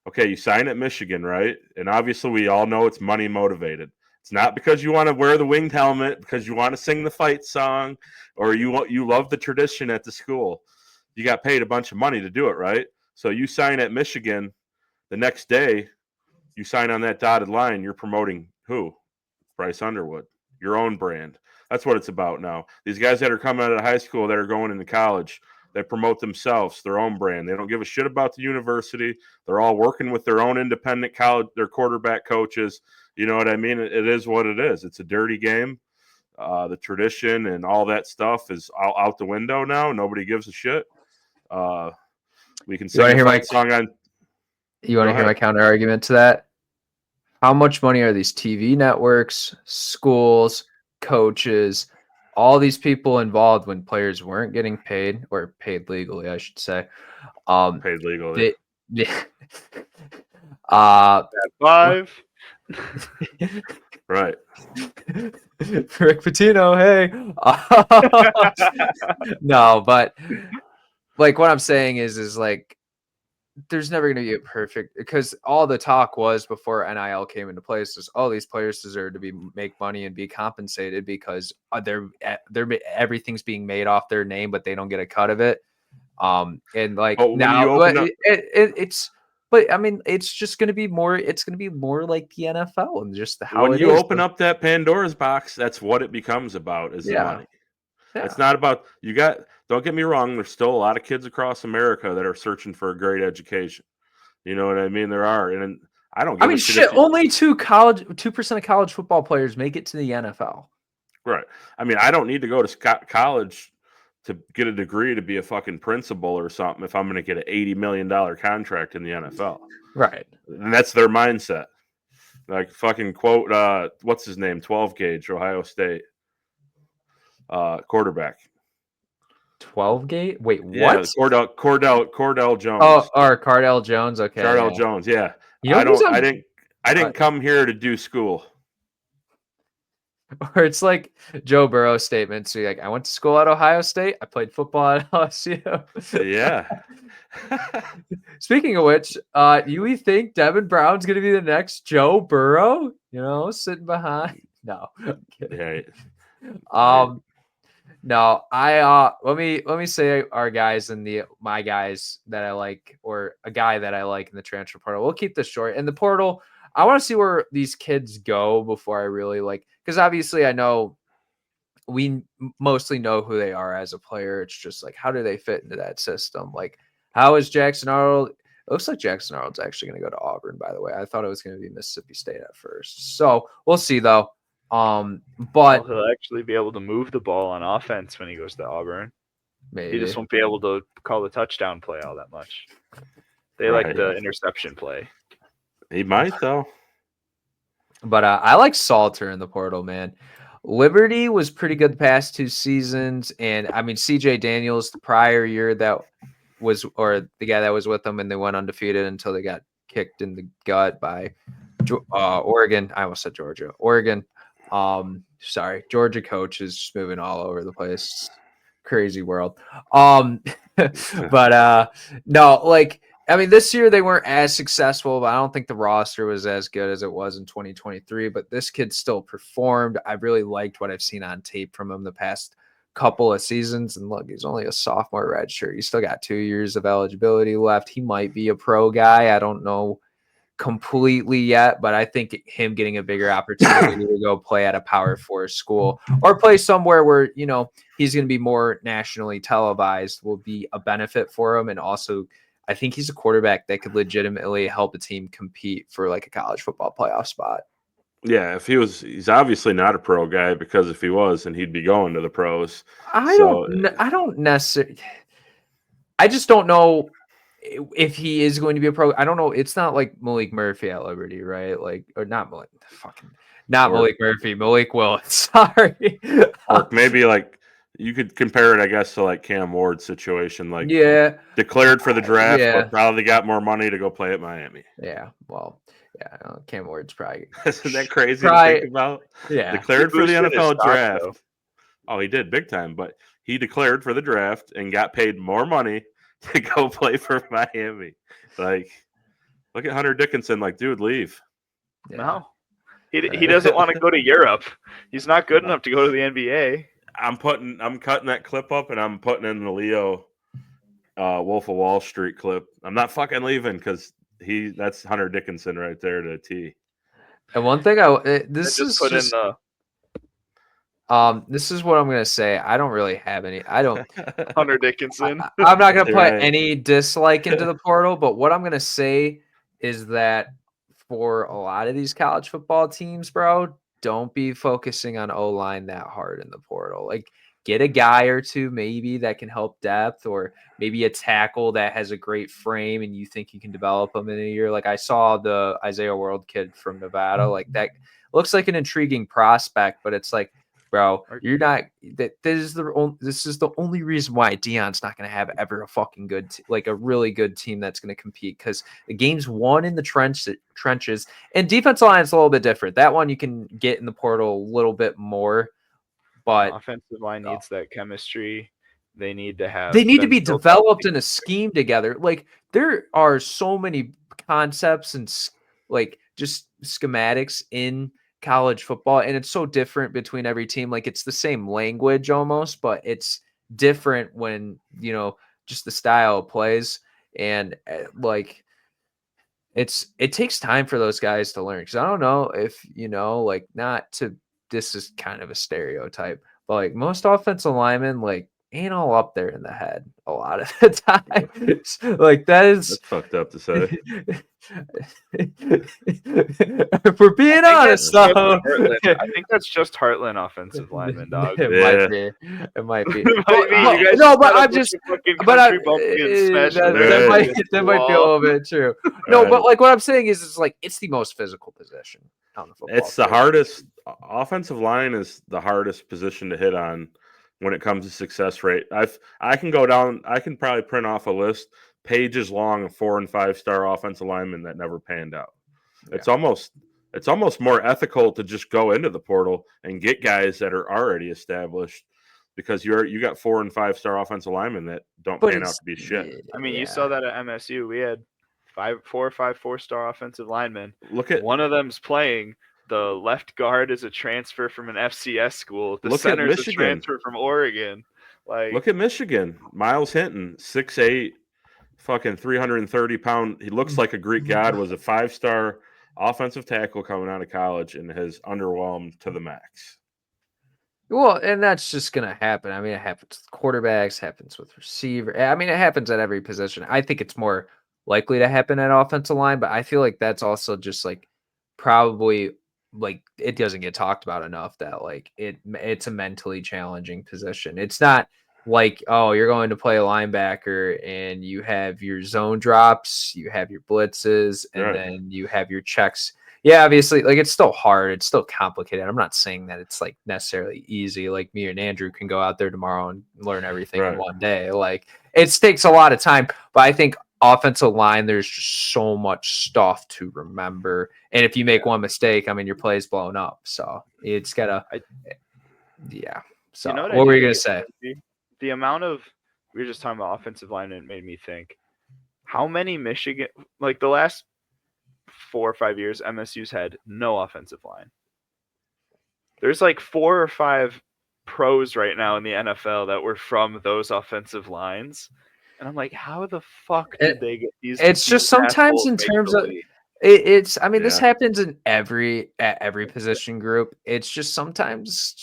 okay, you sign at Michigan, right? And obviously we all know it's money motivated. It's not because you want to wear the winged helmet, because you want to sing the fight song, or you love the tradition at the school. You got paid a bunch of money to do it, right? So you sign at Michigan, the next day you sign on that dotted line, you're promoting who? Bryce Underwood, your own brand. That's what it's about now. These guys that are coming out of high school that are going into college, they promote themselves, their own brand. They don't give a shit about the university. They're all working with their own independent college, their quarterback coaches. You know what I mean? It is what it is. It's a dirty game. The tradition and all that stuff is out the window now. Nobody gives a shit. We can sing a fight song on. You want to hear my counter argument to that? How much money are these TV networks, schools, coaches, all these people involved when players weren't getting paid, or paid legally, I should say? Paid legally. five. Right. Rick Pitino, hey. No, but like what I'm saying is like there's never going to be a perfect, because all the talk was before NIL came into place is, oh, these players deserve to make money and be compensated because they're everything's being made off their name, but they don't get a cut of it. And like now, but I mean, it's just going to be more. It's going to be more like the NFL and just how when you open up that Pandora's box, that's what it becomes about is the money. Yeah. It's not about don't get me wrong, there's still a lot of kids across America that are searching for a great education. You know what I mean? There are. And I don't give a shit. Only 2% of college football players make it to the NFL. Right. I mean, I don't need to go to college to get a degree to be a fucking principal or something if I'm going to get an $80 million contract in the NFL. Right. And that's their mindset. Like fucking quote, what's his name? 12 gauge, Ohio State. Quarterback. 12 gate? Wait, what? Yeah, Cordell Jones. Oh, or Cardell Jones. Okay. Cardell Jones. Yeah. You know, I didn't come here to do school. Or it's like Joe Burrow's statement. So like, I went to school at Ohio State. I played football at LSU. Yeah. Speaking of which, you think Devin Brown's going to be the next Joe Burrow? You know, sitting behind. No. I'm kidding. Yeah. No, let me say our guys and my guys that I like, or a guy that I like in the transfer portal. We'll keep this short. In the portal, I want to see where these kids go before I really because obviously I know we mostly know who they are as a player. It's just like, how do they fit into that system? Like, how is Jackson Arnold? It looks like Jackson Arnold's actually going to go to Auburn, by the way. I thought it was going to be Mississippi State at first. So we'll see though. But he'll actually be able to move the ball on offense when he goes to Auburn. Maybe he just won't be able to call the touchdown play all that much. They like Right. the interception play. He might though. But I like Salter in the portal, man. Liberty was pretty good the past 2 seasons, and I mean CJ Daniels the prior year that was, or the guy that was with them, and they went undefeated until they got kicked in the gut by Oregon. I almost said Georgia. Oregon. Sorry, Georgia coach is just moving all over the place. Crazy world. But no, like I mean, this year they weren't as successful, but I don't think the roster was as good as it was in 2023. But this kid still performed. I really liked what I've seen on tape from him the past couple of seasons. And look, he's only a sophomore redshirt. He's still got 2 years of eligibility left. He might be a pro guy. I don't know completely yet, but I think him getting a bigger opportunity to go play at a Power 4 school or play somewhere where, you know, he's going to be more nationally televised will be a benefit for him. And also, I think he's a quarterback that could legitimately help a team compete for like a college football playoff spot. Yeah, if he's obviously not a pro guy, because if he was, then he'd be going to the pros. I don't necessarily. I just don't know if he is going to be a pro. I don't know. It's not like Malik Murphy at Liberty, right? Like, or not Malik. Malik Murphy. Malik Willis. Sorry. Or maybe like you could compare it, I guess, to like Cam Ward's situation. Like, yeah, declared for the draft, yeah. but probably got more money to go play at Miami. Yeah. Well, yeah. Cam Ward's probably. Isn't that crazy to think about? Yeah. Declared for the NFL draft. Though. Oh, he did big time, but he declared for the draft and got paid more money to go play for Miami. Like, look at Hunter Dickinson. Like, dude, leave. Yeah. No, he doesn't want to go to Europe. He's not good enough to go to the NBA. I'm cutting that clip up and I'm putting in the Leo Wolf of Wall Street clip. I'm not fucking leaving because that's Hunter Dickinson right there to a T. And one thing this is what I'm gonna say. I don't really have any. I don't. Hunter Dickinson. I'm not gonna put Right. any dislike into the portal, but what I'm gonna say is that for a lot of these college football teams, bro, don't be focusing on O-line that hard in the portal. Like, get a guy or two maybe that can help depth, or maybe a tackle that has a great frame and you think you can develop them in a year. Like I saw the Isaiah World kid from Nevada. Like that looks like an intriguing prospect, but it's like, bro, you're not. This is the only reason why Deion's not going to have ever a fucking good, like a really good team that's going to compete, because the game's won in the trenches, and defensive line is a little bit different. That one you can get in the portal a little bit more, but offensive line needs that chemistry. They need to have. They need to be developed in a scheme together. Like there are so many concepts and like just schematics in college football, and it's so different between every team. Like it's the same language almost, but it's different when, you know, just the style of plays, and like it takes time for those guys to learn. Because I don't know if, you know, like, not to, this is kind of a stereotype, but like most offensive linemen like ain't all up there in the head a lot of the time. Like that's fucked up to say. If we're being honest, though, I think that's just Heartland offensive lineman, dog. It might be. It might be. But I'm just. That might be a little bit true. No, but like what I'm saying is, it's like it's the most physical position on the football. It's the hardest. Offensive line is the hardest position to hit on when it comes to success rate. I can go down. I can probably print off a list pages long of 4- and 5-star offensive linemen that never panned out. Yeah. It's almost more ethical to just go into the portal and get guys that are already established, because you got 4- and 5-star offensive linemen that don't pan out to be shit. I mean, you saw that at MSU. We had 4 or 5 4-star offensive linemen. Look at one of them's playing. The left guard is a transfer from an FCS school. The center is a transfer from Oregon. Like, look at Michigan. Miles Hinton, 6'8", fucking 330-pound. He looks like a Greek god. Was a 5-star offensive tackle coming out of college and has underwhelmed to the max. Well, and that's just gonna happen. I mean, it happens with quarterbacks, happens with receiver. I mean, it happens at every position. I think it's more likely to happen at offensive line, but I feel like that's also just like probably like it doesn't get talked about enough that like it's a mentally challenging position. It's not like, oh, you're going to play a linebacker and you have your zone drops, you have your blitzes, and Right. then you have your checks. Yeah, obviously, like it's still hard. It's still complicated. I'm not saying that it's like necessarily easy. Like me and Andrew can go out there tomorrow and learn everything in Right. one day. Like it takes a lot of time, but I think offensive line, there's just so much stuff to remember. And if you make one mistake, I mean, your play's blown up. So it's gotta, yeah. So You know what were you gonna think say? is crazy? The amount of we were just talking about offensive linemen made me think how many Michigan, like the last 4 or 5 years, MSU's had no offensive line. There's like 4 or 5 pros right now in the NFL that were from those offensive lines, and I'm like, how the fuck did they get these? It's just sometimes assholes in make terms the of league? it's. I mean, this Yeah. happens in every position group. It's just sometimes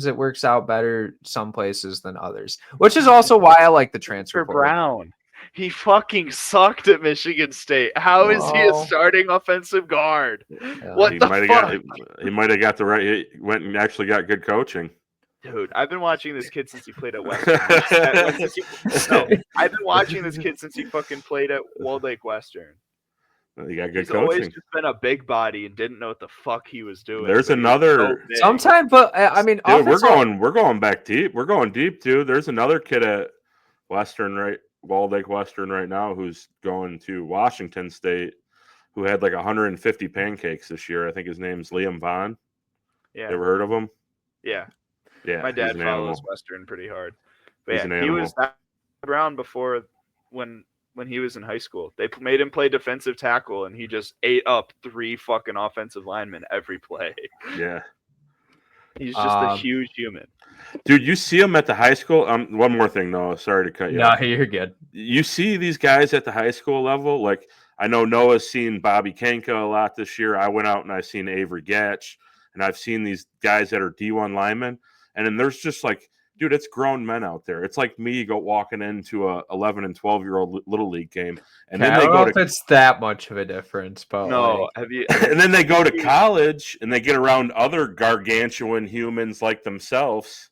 it works out better some places than others, which is also why I like the transfer For portal. Brown, he fucking sucked at Michigan State. How is he a Well, starting offensive guard? yeah. What He the might have fuck? he might have got the right. He went and actually got good coaching. Dude, I've been watching this kid since he played at Western. I've been watching this kid since he fucking played at Walled Lake Western. He got good He's always coaching. just been a big body and didn't know what the fuck he was doing. There's but he was another- so big. Sometimes, but I mean, Dude, we're offensive- going back deep. We're going deep, dude. There's another kid at Western, right, Walled Lake Western right now, who's going to Washington State, who had like 150 pancakes this year. I think his name's Liam Vaughn. Yeah, You ever heard of him? yeah. Yeah, My he's dad an follows animal. Western pretty hard. But He's yeah, an he animal. was that Brown before when he was in high school. They made him play defensive tackle, and he just ate up 3 fucking offensive linemen every play. Yeah, He's just a huge human. dude, you see him at the high school. One more thing, though. Sorry to cut you no, off. you're good. You see these guys at the high school level. Like I know Noah's seen Bobby Kanka a lot this year. I went out and I've seen Avery Gatch, and I've seen these guys that are D1 linemen. And then there's just like, dude, it's grown men out there. It's like me walking into a 11 and 12-year-old little league game, and then I they don't go know if it's that much of a difference, but No, like, have you? and then they go to college and they get around other gargantuan humans like themselves,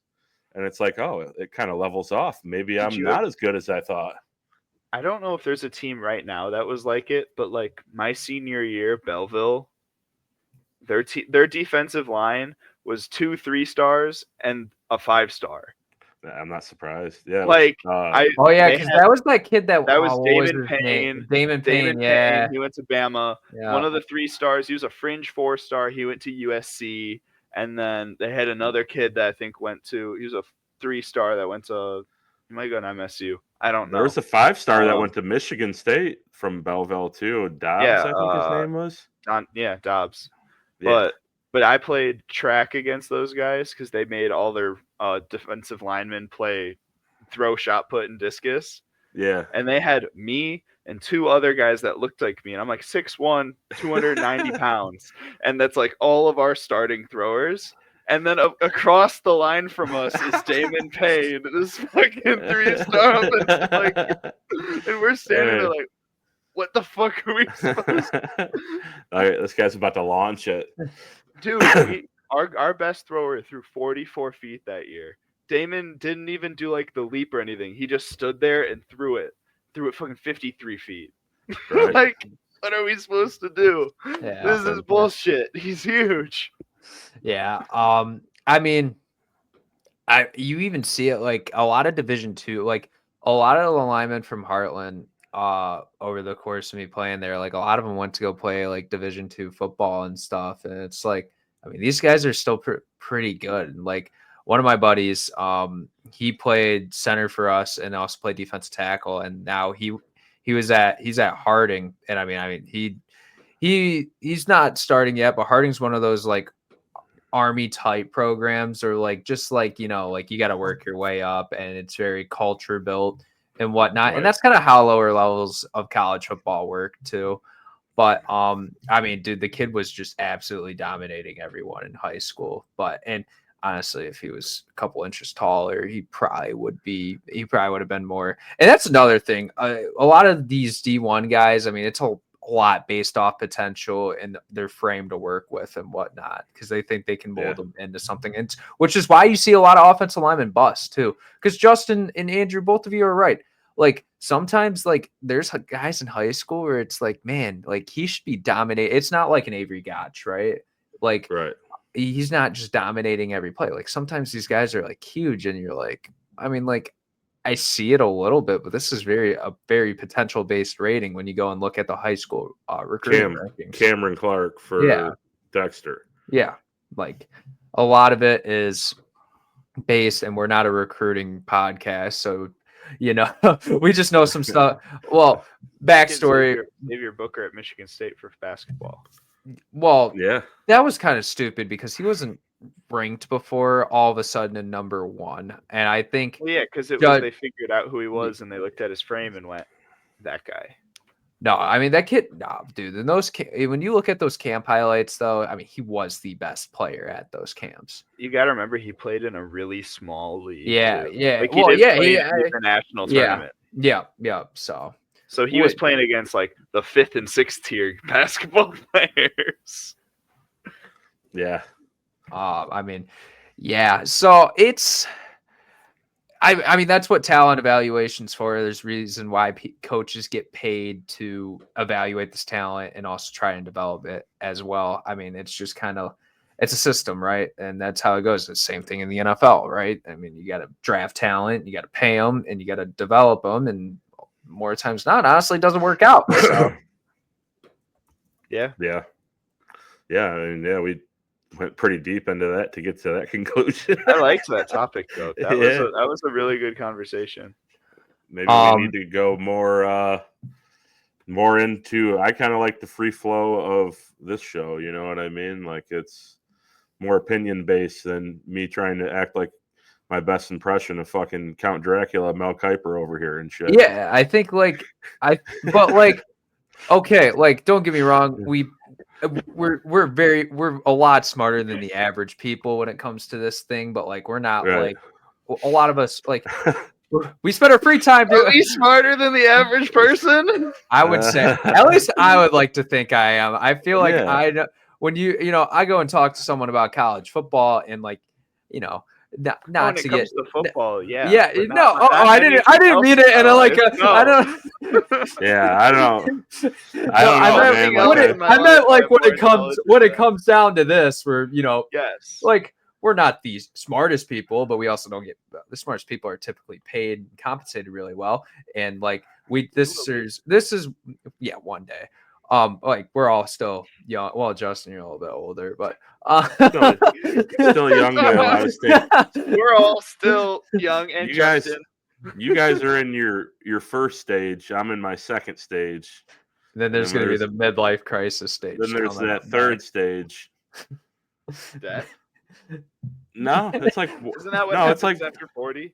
and it's like, oh, it kind of levels off. Maybe I'm not as good as I thought. I don't know if there's a team right now that was like it, but like my senior year, Belleville, their defensive line was 2 3-stars and a 5-star. I'm not surprised. Yeah, Like yeah, they because that was that kid that was what Damon his name? Payne. Damon Payne, yeah. He went to Bama. Yeah. One of the 3-stars. He was a fringe 4-star. He went to USC, and then they had another kid that I think he was a 3-star that went to. He might go to MSU. I don't know. There was a 5-star that went to Michigan State from Belleville too. Dobbs, I think his name was. Dobbs. Yeah. But I played track against those guys because they made all their defensive linemen play throw, shot put, and discus. Yeah. And they had me and 2 other guys that looked like me. And I'm like 6'1", 290 pounds. And that's like all of our starting throwers. And then across the line from us is Damon Payne, this fucking 3-star. And we're standing there like, what the fuck are we supposed to do? All right, this guy's about to launch it. Dude, our best thrower threw 44 feet that year. Damon didn't even do like the leap or anything. He just stood there and threw it fucking 53 feet. Right. Like, what are we supposed to do? Yeah. This is bullshit. He's huge. Yeah. I mean, you even see it like a lot of Division II, like a lot of the linemen from Heartland. Over the course of me playing there, like a lot of them went to go play like Division II football and stuff, and it's like, I mean, these guys are still pretty good. And like one of my buddies, he played center for us and also played defensive tackle, and now he's at Harding, and I mean he's not starting yet, but Harding's one of those like Army type programs, or like just like, you know, like you got to work your way up, and it's very culture built and whatnot. Right. And that's kind of how lower levels of college football work too. But I mean, dude, the kid was just absolutely dominating everyone in high school. And honestly, if he was a couple inches taller, he probably would have been more. And that's another thing. A lot of these D1 guys, I mean, it's a a lot based off potential and their frame to work with and whatnot, because they think they can mold them into something. And which is why you see a lot of offensive linemen bust too. Because Justin and Andrew, both of you are right. Like sometimes, like there's guys in high school where it's like, man, like he should be dominating. It's not like an Avery Gotch, right? Like he's not just dominating every play. Like sometimes these guys are like huge, and you're like, I mean, like I see it a little bit, but this is a very potential based rating when you go and look at the high school recruiting rankings. Cameron Clark for Dexter. Yeah, like a lot of it is based, and we're not a recruiting podcast, so we just know some stuff. Well, backstory: Xavier Booker at Michigan State for basketball. Well, that was kind of stupid because he wasn't ranked before all of a sudden in number 1, and I think because they figured out who he was and they looked at his frame and went, that guy. No, I mean that kid. No, dude. When you look at those camp highlights, though, I mean he was the best player at those camps. You got to remember he played in a really small league. Yeah, too. yeah. Like he play in the international tournament. Yeah. So he was playing against like the 5th and 6th tier basketball players. Yeah. I mean, yeah. So it's. I mean, that's what talent evaluation's for. There's reason why coaches get paid to evaluate this talent and also try and develop it as well. I mean, it's just it's a system, right? And that's how it goes. It's the same thing in the NFL, right? I mean, you got to draft talent, you got to pay them, and you got to develop them. And more times than not, honestly, it doesn't work out. So. Yeah. I mean, we went pretty deep into that to get to that conclusion. I liked that topic though. That was a really good conversation. Maybe we need to go more into. I kind of like the free flow of this show. You know what I mean? Like it's more opinion based than me trying to act like my best impression of fucking Count Dracula, Mel Kiper over here and shit. Yeah, I think okay, like don't get me wrong, we're a lot smarter than the average people when it comes to this thing, but like we're not like a lot of us like we spend our free time. Are we smarter than the average person? I would say, at least I would like to think I am. I feel like I know when I go and talk to someone about college football and like not to get to football, I didn't mean it, and I don't. Yeah, I don't. I meant like when it comes down to this, where like we're not the smartest people, but we also don't get the smartest people are typically paid and compensated really well, and like this is one day. Like we're all still young. Well, Justin, you're a little bit older, but still young by a lot of states. We're all still young, and you guys are in your first stage. I'm in my second stage. And then there's going to be the midlife crisis stage. Then there's that third stage. Death? No, it's like isn't that what happens after 40?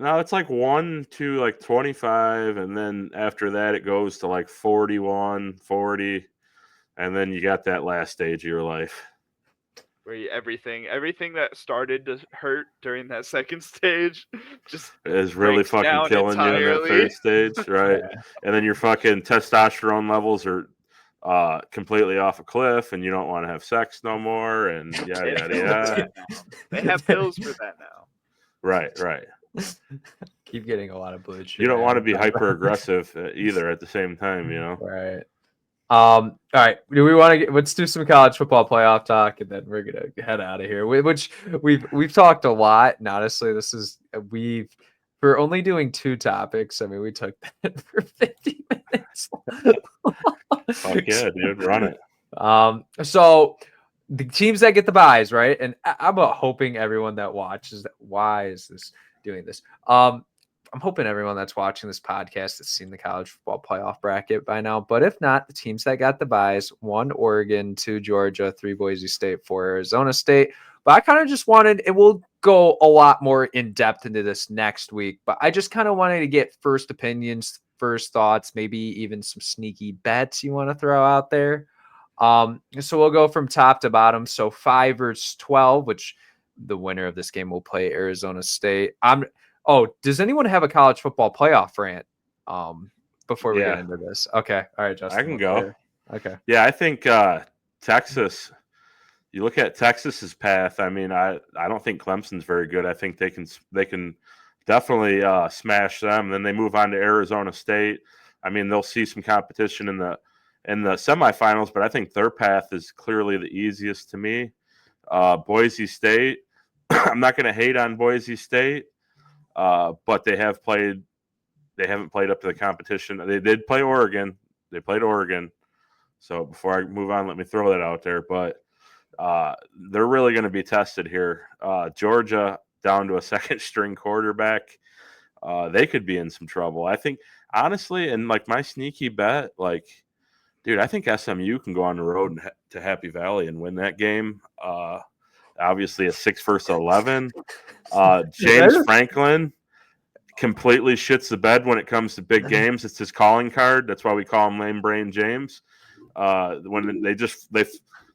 No, it's like 1 to like 25, and then after that it goes to like 41, 40, and then you got that last stage of your life. Where everything that started to hurt during that second stage just is really fucking killing entirely. You in that third stage, right? Yeah. And then your fucking testosterone levels are completely off a cliff, and you don't want to have sex no more, and yada yada yada. They have pills for that now. Right. Keep getting a lot of blue shit. You don't want to be hyper aggressive either at the same time, Right. All right. Do we want to let's do some college football playoff talk, and then we're gonna head out of here. Which we've talked a lot, and honestly, we're only doing 2 topics. I mean, we took that for 50 minutes. Fuck yeah, dude, run it. So the teams that get the buys, right? And I'm hoping everyone that watches that. Why is this doing this? I'm hoping everyone that's watching this podcast has seen the college football playoff bracket by now. But if not, the teams that got the buys: 1 Oregon, 2 Georgia, 3 Boise State, 4 Arizona State. But I kind of just wanted, and we'll go a lot more in depth into this next week, but I just kind of wanted to get first opinions, first thoughts, maybe even some sneaky bets you want to throw out there. So we'll go from top to bottom. So 5 versus 12, which the winner of this game will play Arizona State. Does anyone have a college football playoff rant before we Yeah. get into this? Okay. All right, Justin. I can go. Okay. Yeah, I think Texas. You look at Texas's path. I mean, I don't think Clemson's very good. I think they can definitely smash them. Then they move on to Arizona State. I mean, they'll see some competition in the semifinals, but I think their path is clearly the easiest to me. Boise State. I'm not going to hate on Boise State, but they haven't played up to the competition. They did play Oregon. They played Oregon. So before I move on, let me throw that out there. But they're really going to be tested here. Georgia down to a second string quarterback. They could be in some trouble. I think, honestly, and like my sneaky bet, like, dude, I think SMU can go on the road to Happy Valley and win that game. Obviously, a 6 versus 11. James Franklin completely shits the bed when it comes to big games. It's his calling card. That's why we call him Lame Brain James. When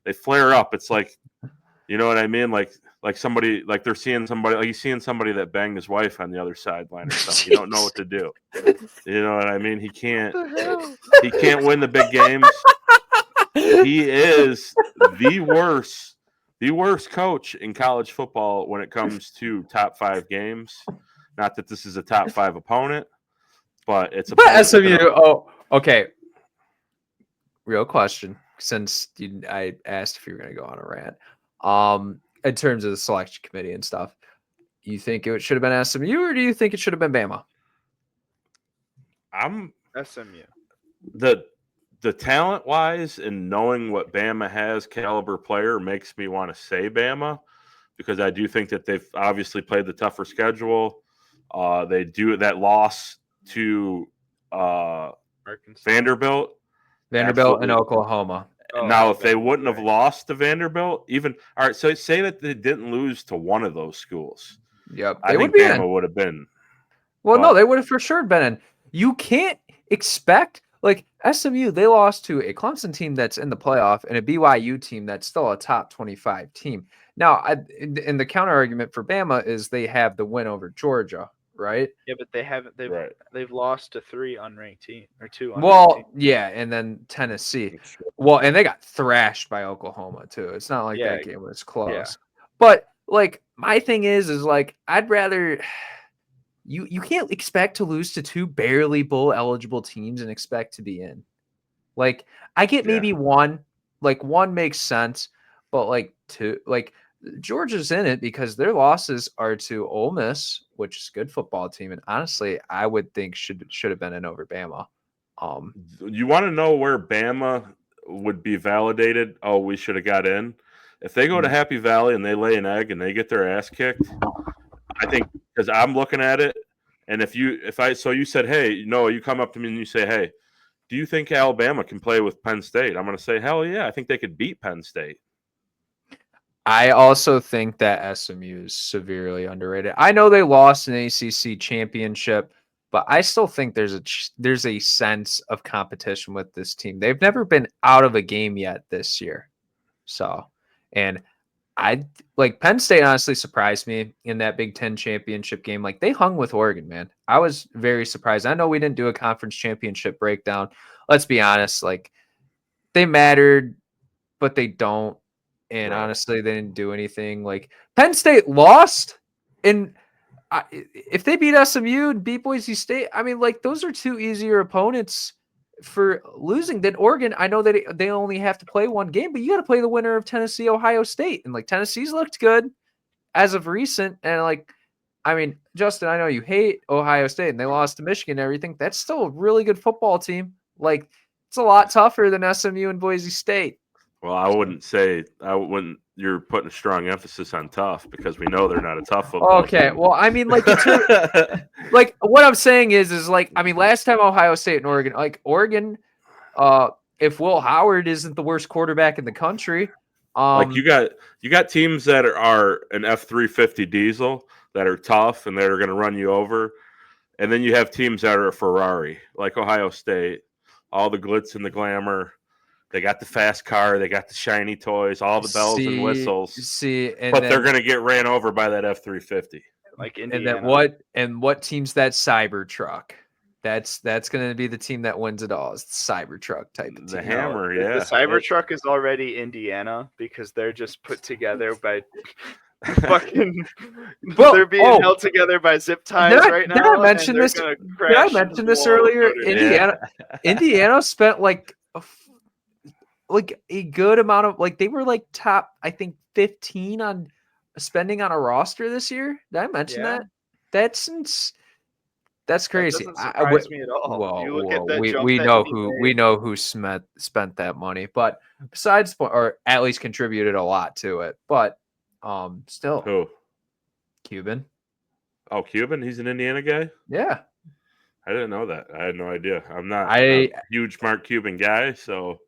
they flare up, it's like, you know what I mean? Like somebody, like they're seeing somebody, like he's seeing somebody that banged his wife on the other sideline or something. You don't know what to do. You know what I mean? He can't win the big games. He is the worst coach in college football when it comes to top 5 games. Not that this is a top 5 opponent, but it's a. But SMU. Oh, okay. Real question, since I asked if you were going to go on a rant. In terms of the selection committee and stuff, you think it should have been SMU, or do you think it should have been Bama? I'm SMU. The talent wise and knowing what Bama has, caliber player, makes me want to say Bama, because I do think that they've obviously played the tougher schedule. They do that loss to Vanderbilt and Oklahoma. Now, if they wouldn't have lost to Vanderbilt, all right, so say that they didn't lose to one of those schools. Yep, I think Bama would have been. Well, no, they would have for sure been in. You can't expect, like, SMU, they lost to a Clemson team that's in the playoff and a BYU team that's still a top 25 team. Now, and the counter argument for Bama is they have the win over Georgia, right? Yeah, but they haven't. They've lost to 3 unranked teams or 2 unranked Well, teams. yeah, and then Tennessee. Well, and they got thrashed by Oklahoma too. It's not like that game was close. Yeah. But like my thing is like I'd rather you can't expect to lose to 2 barely bowl eligible teams and expect to be in. Like I get maybe one makes sense, but like 2, like Georgia's in it because their losses are to Ole Miss, which is a good football team, and honestly, I would think should have been in over Bama. You want to know where Bama would be validated? Oh, we should have got in. If they go to Happy Valley and they lay an egg and they get their ass kicked, I think, because I'm looking at it, and so you said, hey, Noah, you come up to me and you say, hey, do you think Alabama can play with Penn State? I'm going to say, hell yeah, I think they could beat Penn State. I also think that SMU is severely underrated. I know they lost an ACC championship, but I still think there's a sense of competition with this team. They've never been out of a game yet this year. So, and I like Penn State honestly surprised me in that Big Ten championship game. Like they hung with Oregon, man. I was very surprised. I know we didn't do a conference championship breakdown. Let's be honest, like they mattered, but they don't. And honestly, they didn't do anything. Like Penn State lost, and if they beat SMU and beat Boise State, I mean, like those are 2 easier opponents for losing than Oregon. I know that they only have to play 1 game, but you got to play the winner of Tennessee, Ohio State, and like Tennessee's looked good as of recent. And like, I mean, Justin, I know you hate Ohio State, and they lost to Michigan and everything. That's still a really good football team. Like it's a lot tougher than SMU and Boise State. Well, I wouldn't. You're putting a strong emphasis on tough because we know they're not a tough football team. Well, I mean, like, like what I'm saying is like, I mean, last time Ohio State and Oregon, if Will Howard isn't the worst quarterback in the country, like you got teams that are an F-350 diesel that are tough and that are going to run you over, and then you have teams that are a Ferrari, like Ohio State, all the glitz and the glamour. They got the fast car. They got the shiny toys, all the bells and whistles. But they're going to get ran over by that F-350. Like Indiana. And what team's that Cybertruck? That's going to be the team that wins it all. It's the Cybertruck type of The team. Hammer, The yeah. Cybertruck is already Indiana because they're just put together by fucking. Well, they're being held together by zip ties right now. Did I mention this? Did I mention this earlier? Indiana spent like a good amount of they were like top, I think 15 on spending on a roster this year. Did I mention that? That's crazy. That doesn't surprise me at all. Well, You look at that we that know he who made. we know who spent that money, but besides, or at least contributed a lot to it. But still, Who? Cuban. Oh, Cuban. He's an Indiana guy. Yeah, I didn't know that. I had no idea. I'm not a huge Mark Cuban guy, so.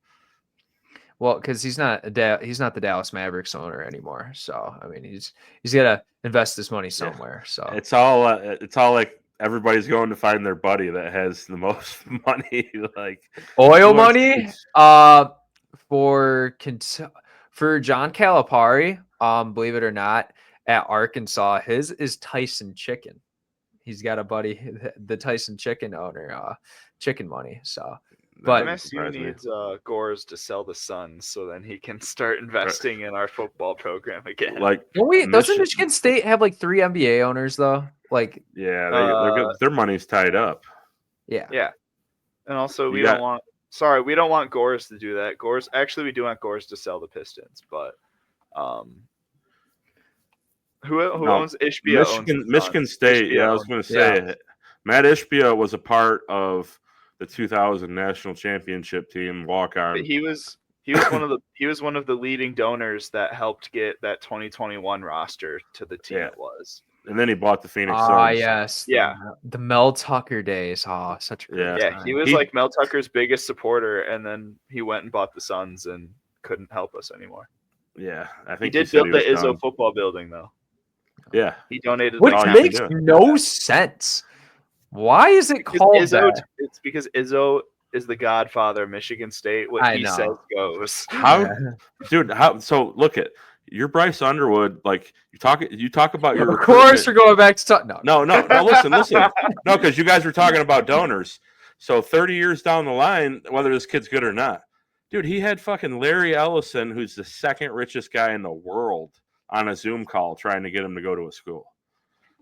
Well, because he's not the Dallas Mavericks owner anymore. So I mean, he's got to invest his money somewhere. So it's all like everybody's going to find their buddy that has the most money, like oil money. For John Calipari, believe it or not, at Arkansas, his is Tyson Chicken. He's got a buddy, the Tyson Chicken owner, chicken money. So. But MSU needs Gores to sell the Suns so then he can start investing in our football program again. Doesn't Michigan State have like 3 NBA owners though? Yeah, their money's tied up. Yeah. And also we don't want Gores to do that. We do want Gores to sell the Pistons, but who owns Ishbia? Michigan State. Ishbia I was going to say Matt Ishbia was a part of the 2000 national championship team walk on. He was one of the leading donors that helped get that 2021 roster to the team it was. And then he bought the Phoenix Suns. Ah, yes. Yeah. The Mel Tucker days. Oh, such a great time. He was like Mel Tucker's biggest supporter, and then he went and bought the Suns and couldn't help us anymore. Yeah, I think he did build the Izzo football building though. Yeah. He donated which makes no sense. Why is it called Izzo? that? It's because Izzo is the godfather of Michigan State. What he says goes. So look at you're Bryce Underwood. Like you talk about your. Of course, we're going back to talk. No. Listen. No, because you guys were talking about donors. So 30 years down the line, whether this kid's good or not, dude, he had fucking Larry Ellison, who's the second richest guy in the world, on a Zoom call trying to get him to go to a school.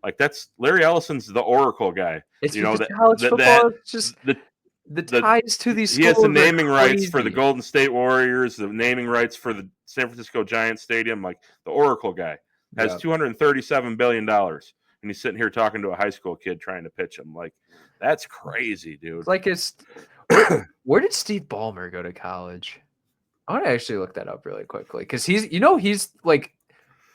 Like that's Larry Ellison's the Oracle guy. It's college football. It's just the ties to these schools. He has the naming rights for the Golden State Warriors, the naming rights for the San Francisco Giants Stadium. Like the Oracle guy has $237 billion, and he's sitting here talking to a high school kid trying to pitch him. Like that's crazy, dude. Where did Steve Ballmer go to college? I want to actually look that up really quickly because he's like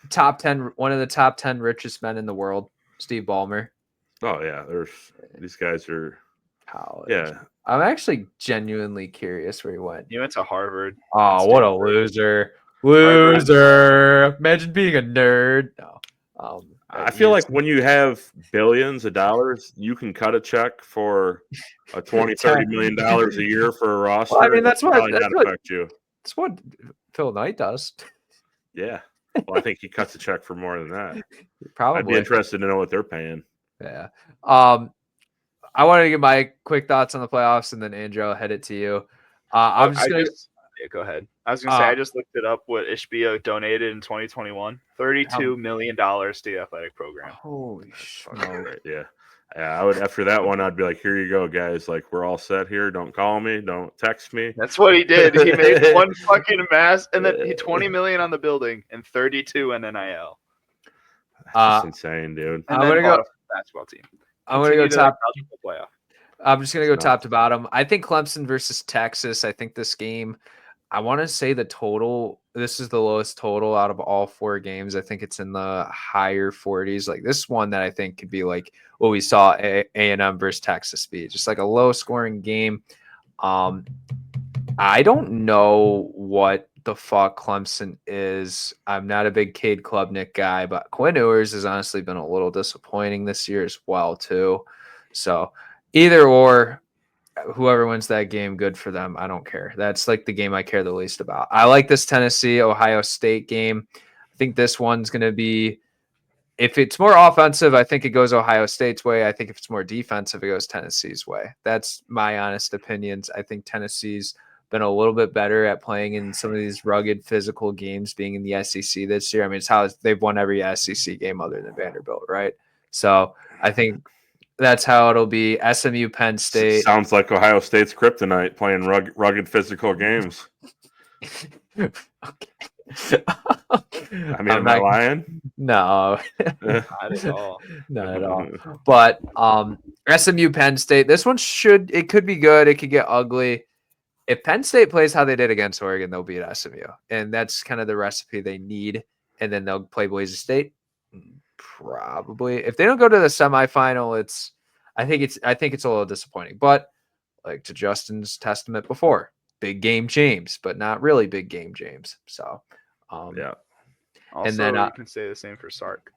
top 10, one of the top 10 richest men in the world. Steve Ballmer. Oh yeah, these guys are college. Yeah, I'm actually genuinely curious where he went. He went to Harvard. Oh, what a loser! Loser. Imagine being a nerd. No. I feel like when you have billions of dollars, you can cut a check for a $20-30 million a year for a roster. Well, I mean, that's what Phil Knight does. Yeah. Well, I think he cuts a check for more than that. Probably. I'd be interested to know what they're paying. Yeah. I wanted to get my quick thoughts on the playoffs, and then Andrew, I'll head it to you. Go ahead. I was going to say, I just looked it up what Ishbia donated in 2021. $32 million to the athletic program. Holy shit. Yeah. I would, after that one, I'd be like, here you go, guys. Like, we're all set here. Don't call me. Don't text me. That's what he did. He made one fucking mess, and then he $20 million on the building and 32 in NIL. That's insane, dude. And I'm going to go basketball team. I'm going to go top. I'm just going to go top to bottom. I think Clemson versus Texas. I think this game, I want to say the total, this is the lowest total out of all 4 games. I think it's in the higher 40s. Like this one that I think could be like what we saw A&M versus Texas be, just like a low scoring game. I don't know what the fuck Clemson is. I'm not a big Cade Klubnik guy, but Quinn Ewers has honestly been a little disappointing this year as well too. So either or, whoever wins that game, good for them. I don't care. That's like the game I care the least about. I like this Tennessee-Ohio State game. I think this one's going to be if it's more offensive, I think it goes Ohio State's way. I think if it's more defensive, it goes Tennessee's way. That's my honest opinions. I think Tennessee's been a little bit better at playing in some of these rugged physical games being in the SEC this year. I mean, it's how they've won every SEC game other than Vanderbilt, right? So I think that's how it'll be. SMU, Penn State. Sounds like Ohio State's kryptonite, playing rugged physical games. I mean, am I lying? No. Not at all. Not at all. But SMU, Penn State, this one could be good. It could get ugly. If Penn State plays how they did against Oregon, they'll beat SMU. And that's kind of the recipe they need. And then they'll play Boise State. Probably. If they don't go to the semifinal, I think it's a little disappointing. But like to Justin's testament before, big game James, but not really big game James. So yeah. Also, and then you can say the same for Sark.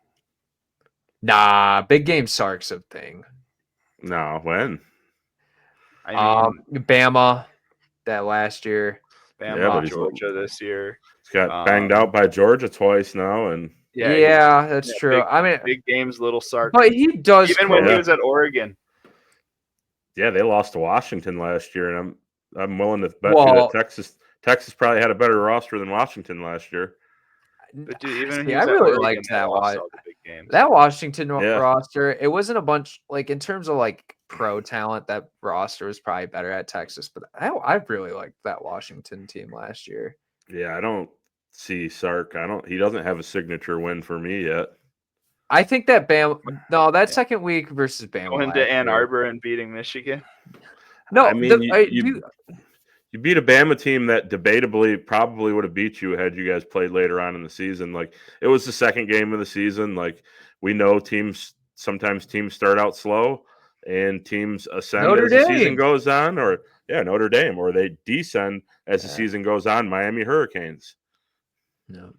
Nah, big game Sark's a thing. No, when? I mean, Bama that last year. Bama, Georgia this year. He's got banged out by Georgia twice now, and yeah, that's true. Big, I mean, big games, little Sark. but he does even when he was at Oregon. Yeah, they lost to Washington last year, and I'm willing to bet you that Texas probably had a better roster than Washington last year. But dude, even when I he was at really Oregon, liked that one. games. That Washington roster. It wasn't a bunch like in terms of like pro talent. That roster was probably better at Texas, but I really liked that Washington team last year. Yeah, I don't see Sark. He doesn't have a signature win for me yet. I think that that second week versus Bama. Going to Ann Arbor and beating Michigan. No, I mean you beat a Bama team that debatably probably would have beat you had you guys played later on in the season. Like it was the second game of the season. Like we know sometimes teams start out slow and teams ascend as the season goes on, or Notre Dame, or they descend as the season goes on. Miami Hurricanes. No.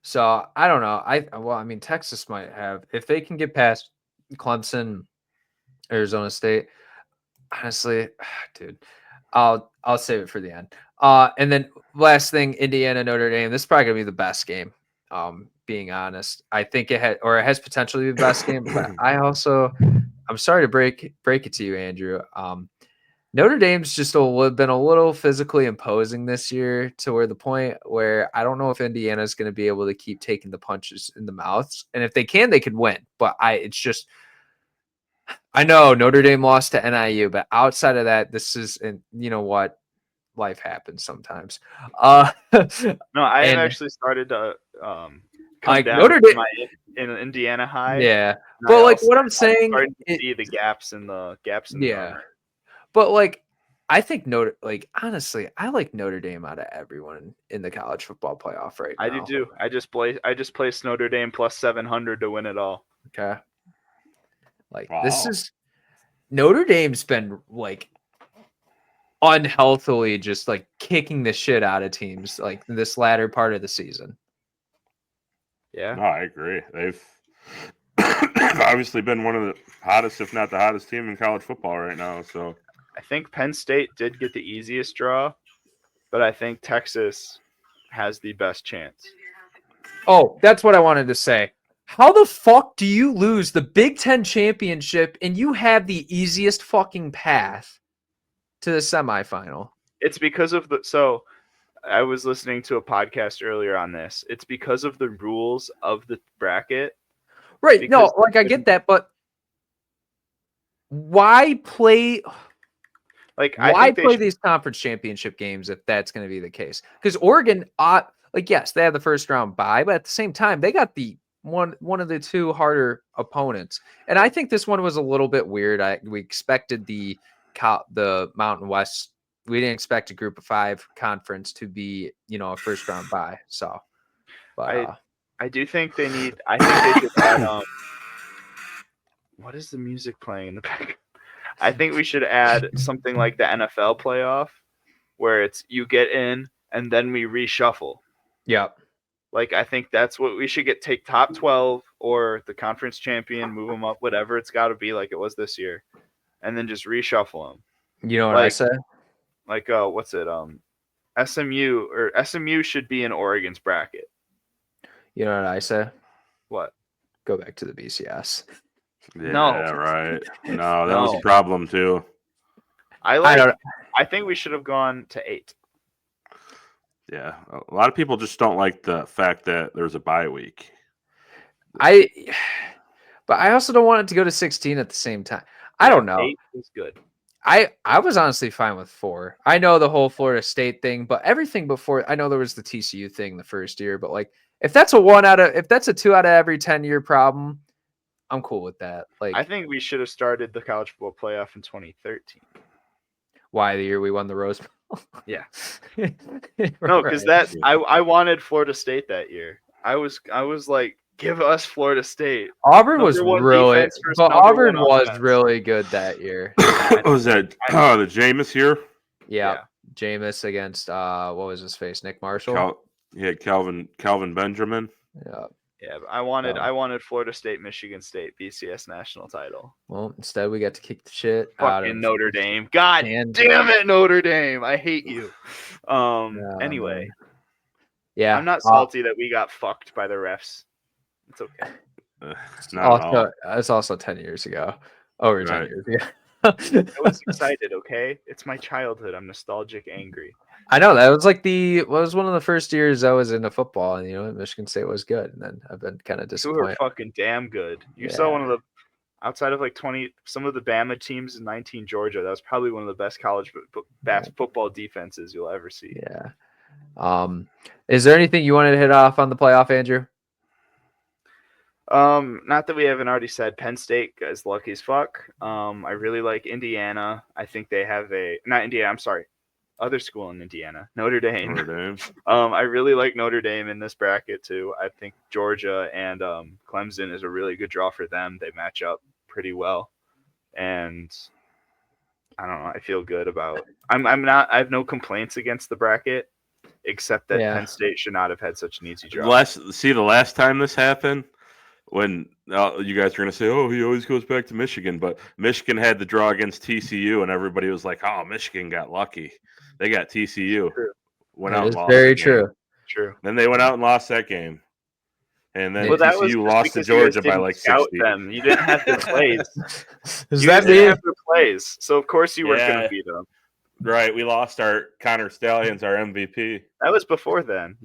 So I don't know. I mean, Texas might have, if they can get past Clemson, Arizona State. Honestly, dude, I'll save it for the end. And then last thing, Indiana, Notre Dame. This is probably gonna be the best game. Being honest, I think it has potential to be the best game. But I'm sorry to break it to you, Andrew. Notre Dame's just been a little physically imposing this year to where the point where I don't know if Indiana's going to be able to keep taking the punches in the mouths. And if they can, they could win. But I know Notre Dame lost to NIU, but outside of that, this is, and you know what? Life happens sometimes. No, I have actually started to come down Notre Dame in Indiana high. Yeah. But like what I'm saying, starting to see the gaps in the armor. But like, I think honestly, I like Notre Dame out of everyone in the college football playoff right now. I do too. I just placed Notre Dame plus 700 to win it all. Okay. Like This is Notre Dame's been like unhealthily just like kicking the shit out of teams like this latter part of the season. Yeah. No, I agree. They've obviously been one of the hottest, if not the hottest team in college football right now. So I think Penn State did get the easiest draw, but I think Texas has the best chance. Oh, that's what I wanted to say. How the fuck do you lose the Big Ten championship and you have the easiest fucking path to the semifinal? It's because of so I was listening to a podcast earlier on this. It's because of the rules of the bracket. Right. No, like I get that, but why play these conference championship games if that's going to be the case? Because Oregon, yes, they have the first round bye, but at the same time, they got the one of the two harder opponents. And I think this one was a little bit weird. We expected the Mountain West. We didn't expect a group of 5 conference to be, a first round bye. So, but I do think they need. I think they should add. What is the music playing in the back? I think we should add something like the NFL playoff, where it's you get in and then we reshuffle. Yep. Like I think that's what we should get. Take top 12 or the conference champion, move them up, whatever it's got to be, like it was this year, and then just reshuffle them. You know what I said? Like what's it? SMU should be in Oregon's bracket. You know what I say? What? go back to the BCS. Yeah, No. right. No, that was a No. problem too. I think we should have gone to 8. Yeah, a lot of people just don't like the fact that there's a bye week. But I also don't want it to go to 16 at the same time. I don't know. 8 is good. I was honestly fine with 4. I know the whole Florida State thing, but everything before, I know there was the TCU thing the first year, but like if that's a 2 out of every 10-year problem, I'm cool with that. Like, I think we should have started the college football playoff in 2013. why the year we won the Rose Bowl? Yeah. No, because I wanted Florida State that year. I was like, give us Florida State. Auburn was really, but Auburn was offense. really good that year. What was that? The Jameis here? Yeah. Jameis against what was his face? Nick Marshall. Calvin Benjamin. Yeah. Yeah, but I wanted Florida State, Michigan State, BCS national title. Well, instead we got to kick the shit out of Notre Dame. God damn it, Notre Dame! I hate you. Anyway, yeah, I'm not salty that we got fucked by the refs. It's okay. It's also 10 years ago. Over 10 years ago. I was excited. Okay, it's my childhood. I'm nostalgic, angry. I know that was like was one of the first years I was into football, and Michigan State was good, and then I've been kind of disappointed. You were fucking damn good. You saw one of the outside of like 20, some of the Bama teams in 19 Georgia. That was probably one of the best college football defenses you'll ever see. Yeah. Is there anything you wanted to hit off on the playoff, Andrew? Not that we haven't already said. Penn State is lucky as fuck. I really like Indiana. I think they have not Indiana. I'm sorry. Other school in Indiana, Notre Dame. I really like Notre Dame in this bracket too. I think Georgia and Clemson is a really good draw for them. They match up pretty well, and I don't know. I feel good about. I have no complaints against the bracket, except that Penn State should not have had such an easy draw. The last time this happened, when you guys are going to say, oh, he always goes back to Michigan, but Michigan had the draw against TCU, and everybody was like, oh, Michigan got lucky. They got TCU. True. Went out and lost. Very true. True. Then they went out and lost that game. And then that TCU lost to Georgia by like 60. Them. You didn't have their plays. Does that mean have their plays? So of course you weren't going to beat them. Right. We lost our Connor Stallions, our MVP. That was before then.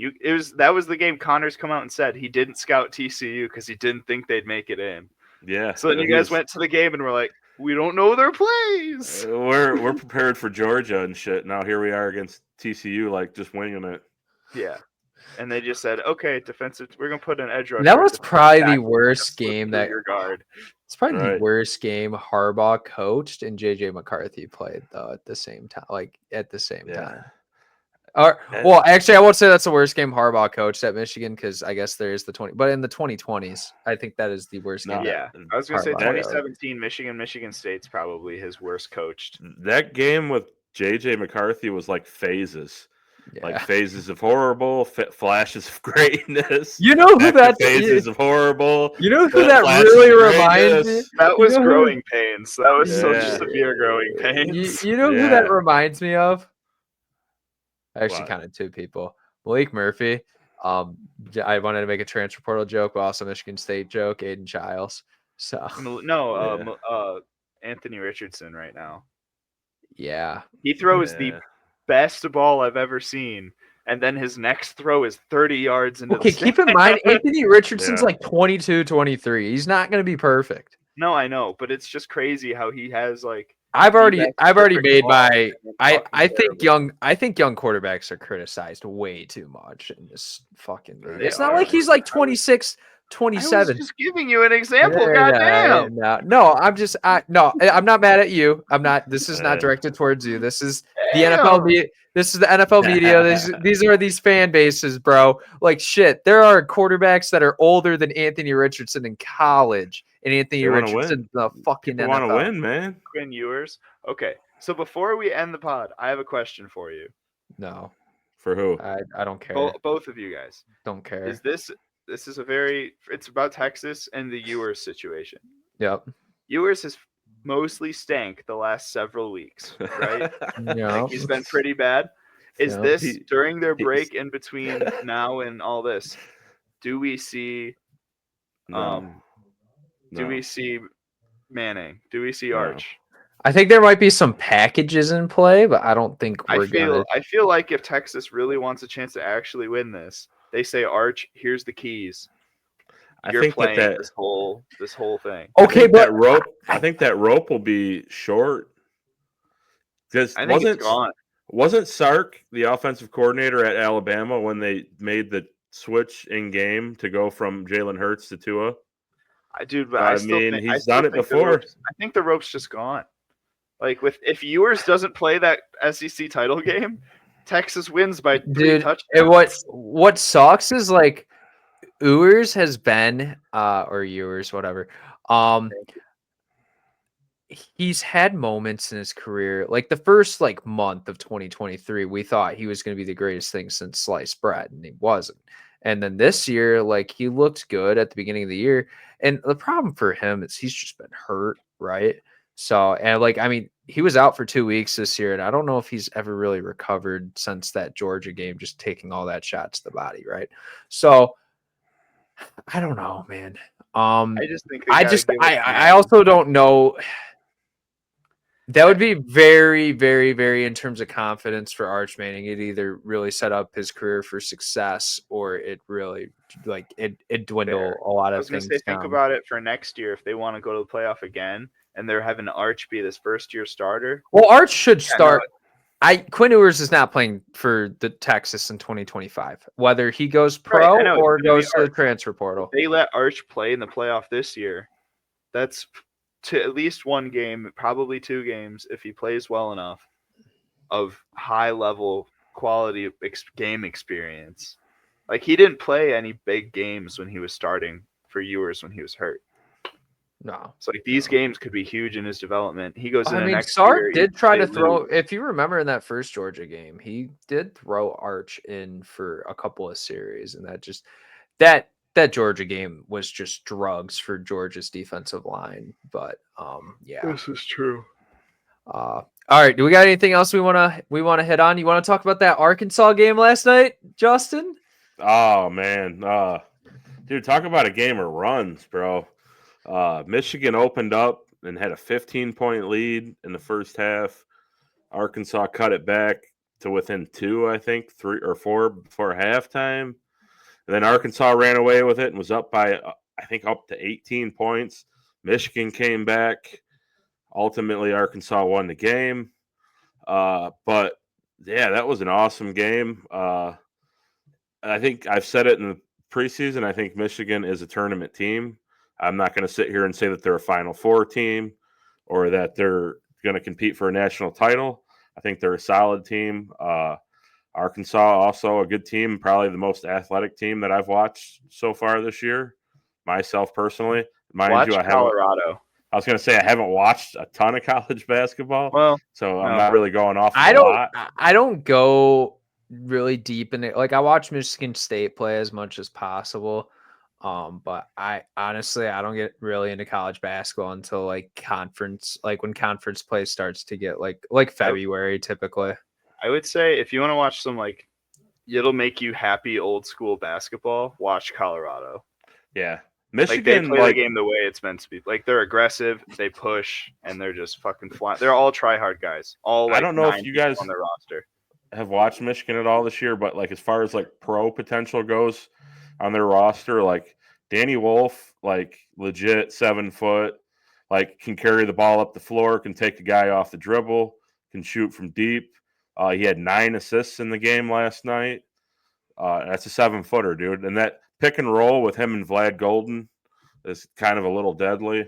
That was the game Connor's come out and said he didn't scout TCU because he didn't think they'd make it in. Yeah. So then you guys went to the game and were like, we don't know their plays. We're prepared for Georgia and shit. Now here we are against TCU, like just winging it. Yeah. And they just said, okay, defensive. We're gonna put an edge rusher. That was probably the worst game that your guard. It's probably the worst game Harbaugh coached and JJ McCarthy played though at the same time. Time. Well, actually, I won't say that's the worst game Harbaugh coached at Michigan because I guess there is the 20, but in the 2020s, I think that is the worst game. Yeah, I was gonna say 2017 Michigan State's probably his worst coached. That game with JJ McCarthy was like phases. Yeah. Like phases of horrible, flashes of greatness. You know who that phases of horrible. You know who that really reminds me? That was growing pains. That was such severe growing pains. You know who that reminds me of? Actually, kind of two people. Malik Murphy. I wanted to make a transfer portal joke, but also Michigan State joke. Aiden Childs. So Anthony Richardson right now. Yeah, he throws the best ball I've ever seen, and then his next throw is 30 yards into the keep in mind Anthony Richardson's like 22, 23. He's not going to be perfect. No, I know, but it's just crazy how he has like I've already made my I think young quarterbacks are criticized way too much in this fucking league. It's not like he's like 26, 27. I was just giving you an example. Goddamn. No, I'm not mad at you. I'm not. This is not directed towards you. This is the NFL. This is the NFL media. These are these fan bases, bro. Like shit. There are quarterbacks that are older than Anthony Richardson in college, and Anthony Richardson the fucking NFL. Want to win, man. Quinn Ewers. Okay, so before we end the pod, I have a question for you. No. For who? I don't care. Both of you guys. Don't care. Is this is it's about Texas and the Ewers situation. Yep. Ewers has mostly stank the last several weeks, right? Yeah. Like he's been pretty bad. Is this during their break in between now and all this? Do we see Do No. we see Manning? Do we see No. Arch? I think there might be some packages in play, but I don't think I we're gonna. feel like if Texas really wants a chance to actually win this, they say, Arch, here's the keys. I You're think playing this whole thing. Okay, but I think that rope will be short. Because I think it's gone. wasn't Sark the offensive coordinator at Alabama when they made the switch in game to go from Jalen Hurts to Tua? But I mean, he's done it before. I think the rope's just gone. Like if Ewers doesn't play that SEC title game, Texas wins by 3 touchdowns. And what sucks is like Ewers has been or Ewers, whatever. He's had moments in his career, like the first like month of 2023, we thought he was going to be the greatest thing since sliced bread, and he wasn't. And then this year, like he looked good at the beginning of the year, and the problem for him is he's just been hurt, right? So, and like I mean, he was out for 2 weeks this year, and I don't know if he's ever really recovered since that Georgia game, just taking all that shot to the body, right? So, I don't know, man. I just think I also don't know. That would be very, very, very in terms of confidence for Arch Manning. It either really set up his career for success or it really it dwindle a lot of I was going things. to say, think about it for next year if they want to go to the playoff again and they're having Arch be this first year starter. Well, Arch should start. Quinn Ewers is not playing for the Texas in 2025, whether he goes pro or goes to the transfer portal. If they let Arch play in the playoff this year, that's to at least one game, probably 2 games, if he plays well enough, of high level quality game experience. Like he didn't play any big games when he was starting for Ewers when he was hurt. No. So like these games could be huge in his development. He goes in next Sark year. Did try to throw, if you remember in that first Georgia game, he did throw Arch in for a couple of series, and that Georgia game was just drugs for Georgia's defensive line. But yeah. This is true. All right. Do we got anything else we wanna hit on? You want to talk about that Arkansas game last night, Justin? Oh man. Dude, talk about a game of runs, bro. Michigan opened up and had a 15-point lead in the first half. Arkansas cut it back to within 2, I think, 3 or 4 before halftime. And then Arkansas ran away with it and was up by, I think, up to 18 points. Michigan came back. Ultimately, Arkansas won the game. But, yeah, that was an awesome game. I think I've said it in the preseason. I think Michigan is a tournament team. I'm not going to sit here and say that they're a Final Four team or that they're going to compete for a national title. I think they're a solid team. Arkansas, also a good team, probably the most athletic team that I've watched so far this year, myself personally. Watch Colorado. I was going to say I haven't watched a ton of college basketball, so I'm not really going off a lot. I don't go really deep in it. Like I watch Michigan State play as much as possible. But I honestly don't get really into college basketball until like when conference play starts to get like February typically. I would say if you want to watch some it'll make you happy old school basketball, watch Colorado. Yeah. Michigan they play the game the way it's meant to be. Like they're aggressive, they push, and they're just fucking flying. They're all try hard guys. I don't know if you guys on their roster have watched Michigan at all this year, but like as far as like pro potential goes on their roster, like Danny Wolf, like legit 7 foot, like can carry the ball up the floor, can take a guy off the dribble, can shoot from deep. He had 9 assists in the game last night. That's a 7-footer, dude. And that pick and roll with him and Vlad Golden is kind of a little deadly.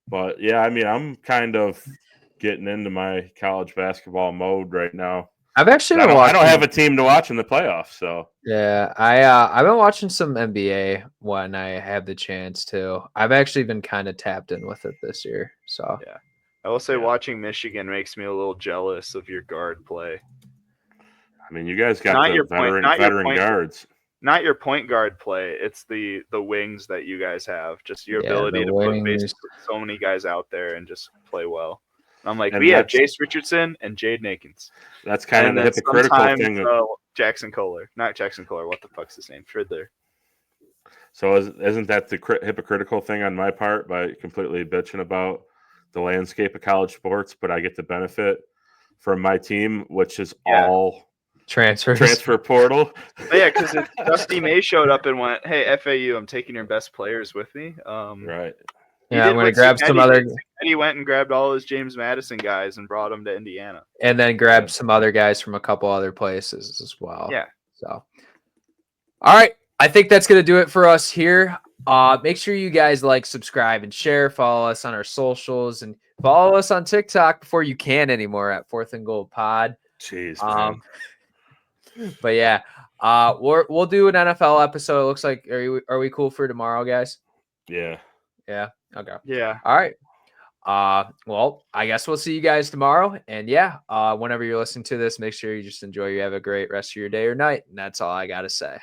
But yeah, I mean, I'm kind of getting into my college basketball mode right now. I've actually been watching. I don't have a team to watch in the playoffs, so yeah, I've been watching some NBA when I have the chance to. I've actually been kind of tapped in with it this year, so yeah. I will say watching Michigan makes me a little jealous of your guard play. I mean, you guys got the veteran guards. Not your point guard play. It's the wings that you guys have. Just your ability to put basically so many guys out there and just play well. I'm like, we have Jace Richardson and Jaden Akins. That's kind of the hypocritical thing. Jackson Kohler. Not Jackson Kohler. What the fuck's his name? Fridler. So isn't that the hypocritical thing on my part by completely bitching about the landscape of college sports, but I get the benefit from my team, which is all transfer portal? Yeah, because if Dusty May showed up and went, "Hey, FAU, I'm taking your best players with me." Right. Yeah, I'm going to grab some other. He went and grabbed all his James Madison guys and brought them to Indiana, and then grab some other guys from a couple other places as well. Yeah. So, all right, I think that's going to do it for us here. Make sure you guys like, subscribe, and share. Follow us on our socials and follow us on TikTok before you can anymore at 4th and Goal Pod. Jeez, man. But yeah, we'll do an NFL episode. It looks like are we cool for tomorrow, guys? Yeah. Yeah. Okay. Yeah. All right. Well, I guess we'll see you guys tomorrow. And yeah, whenever you're listening to this, make sure you just enjoy. You have a great rest of your day or night. And that's all I got to say.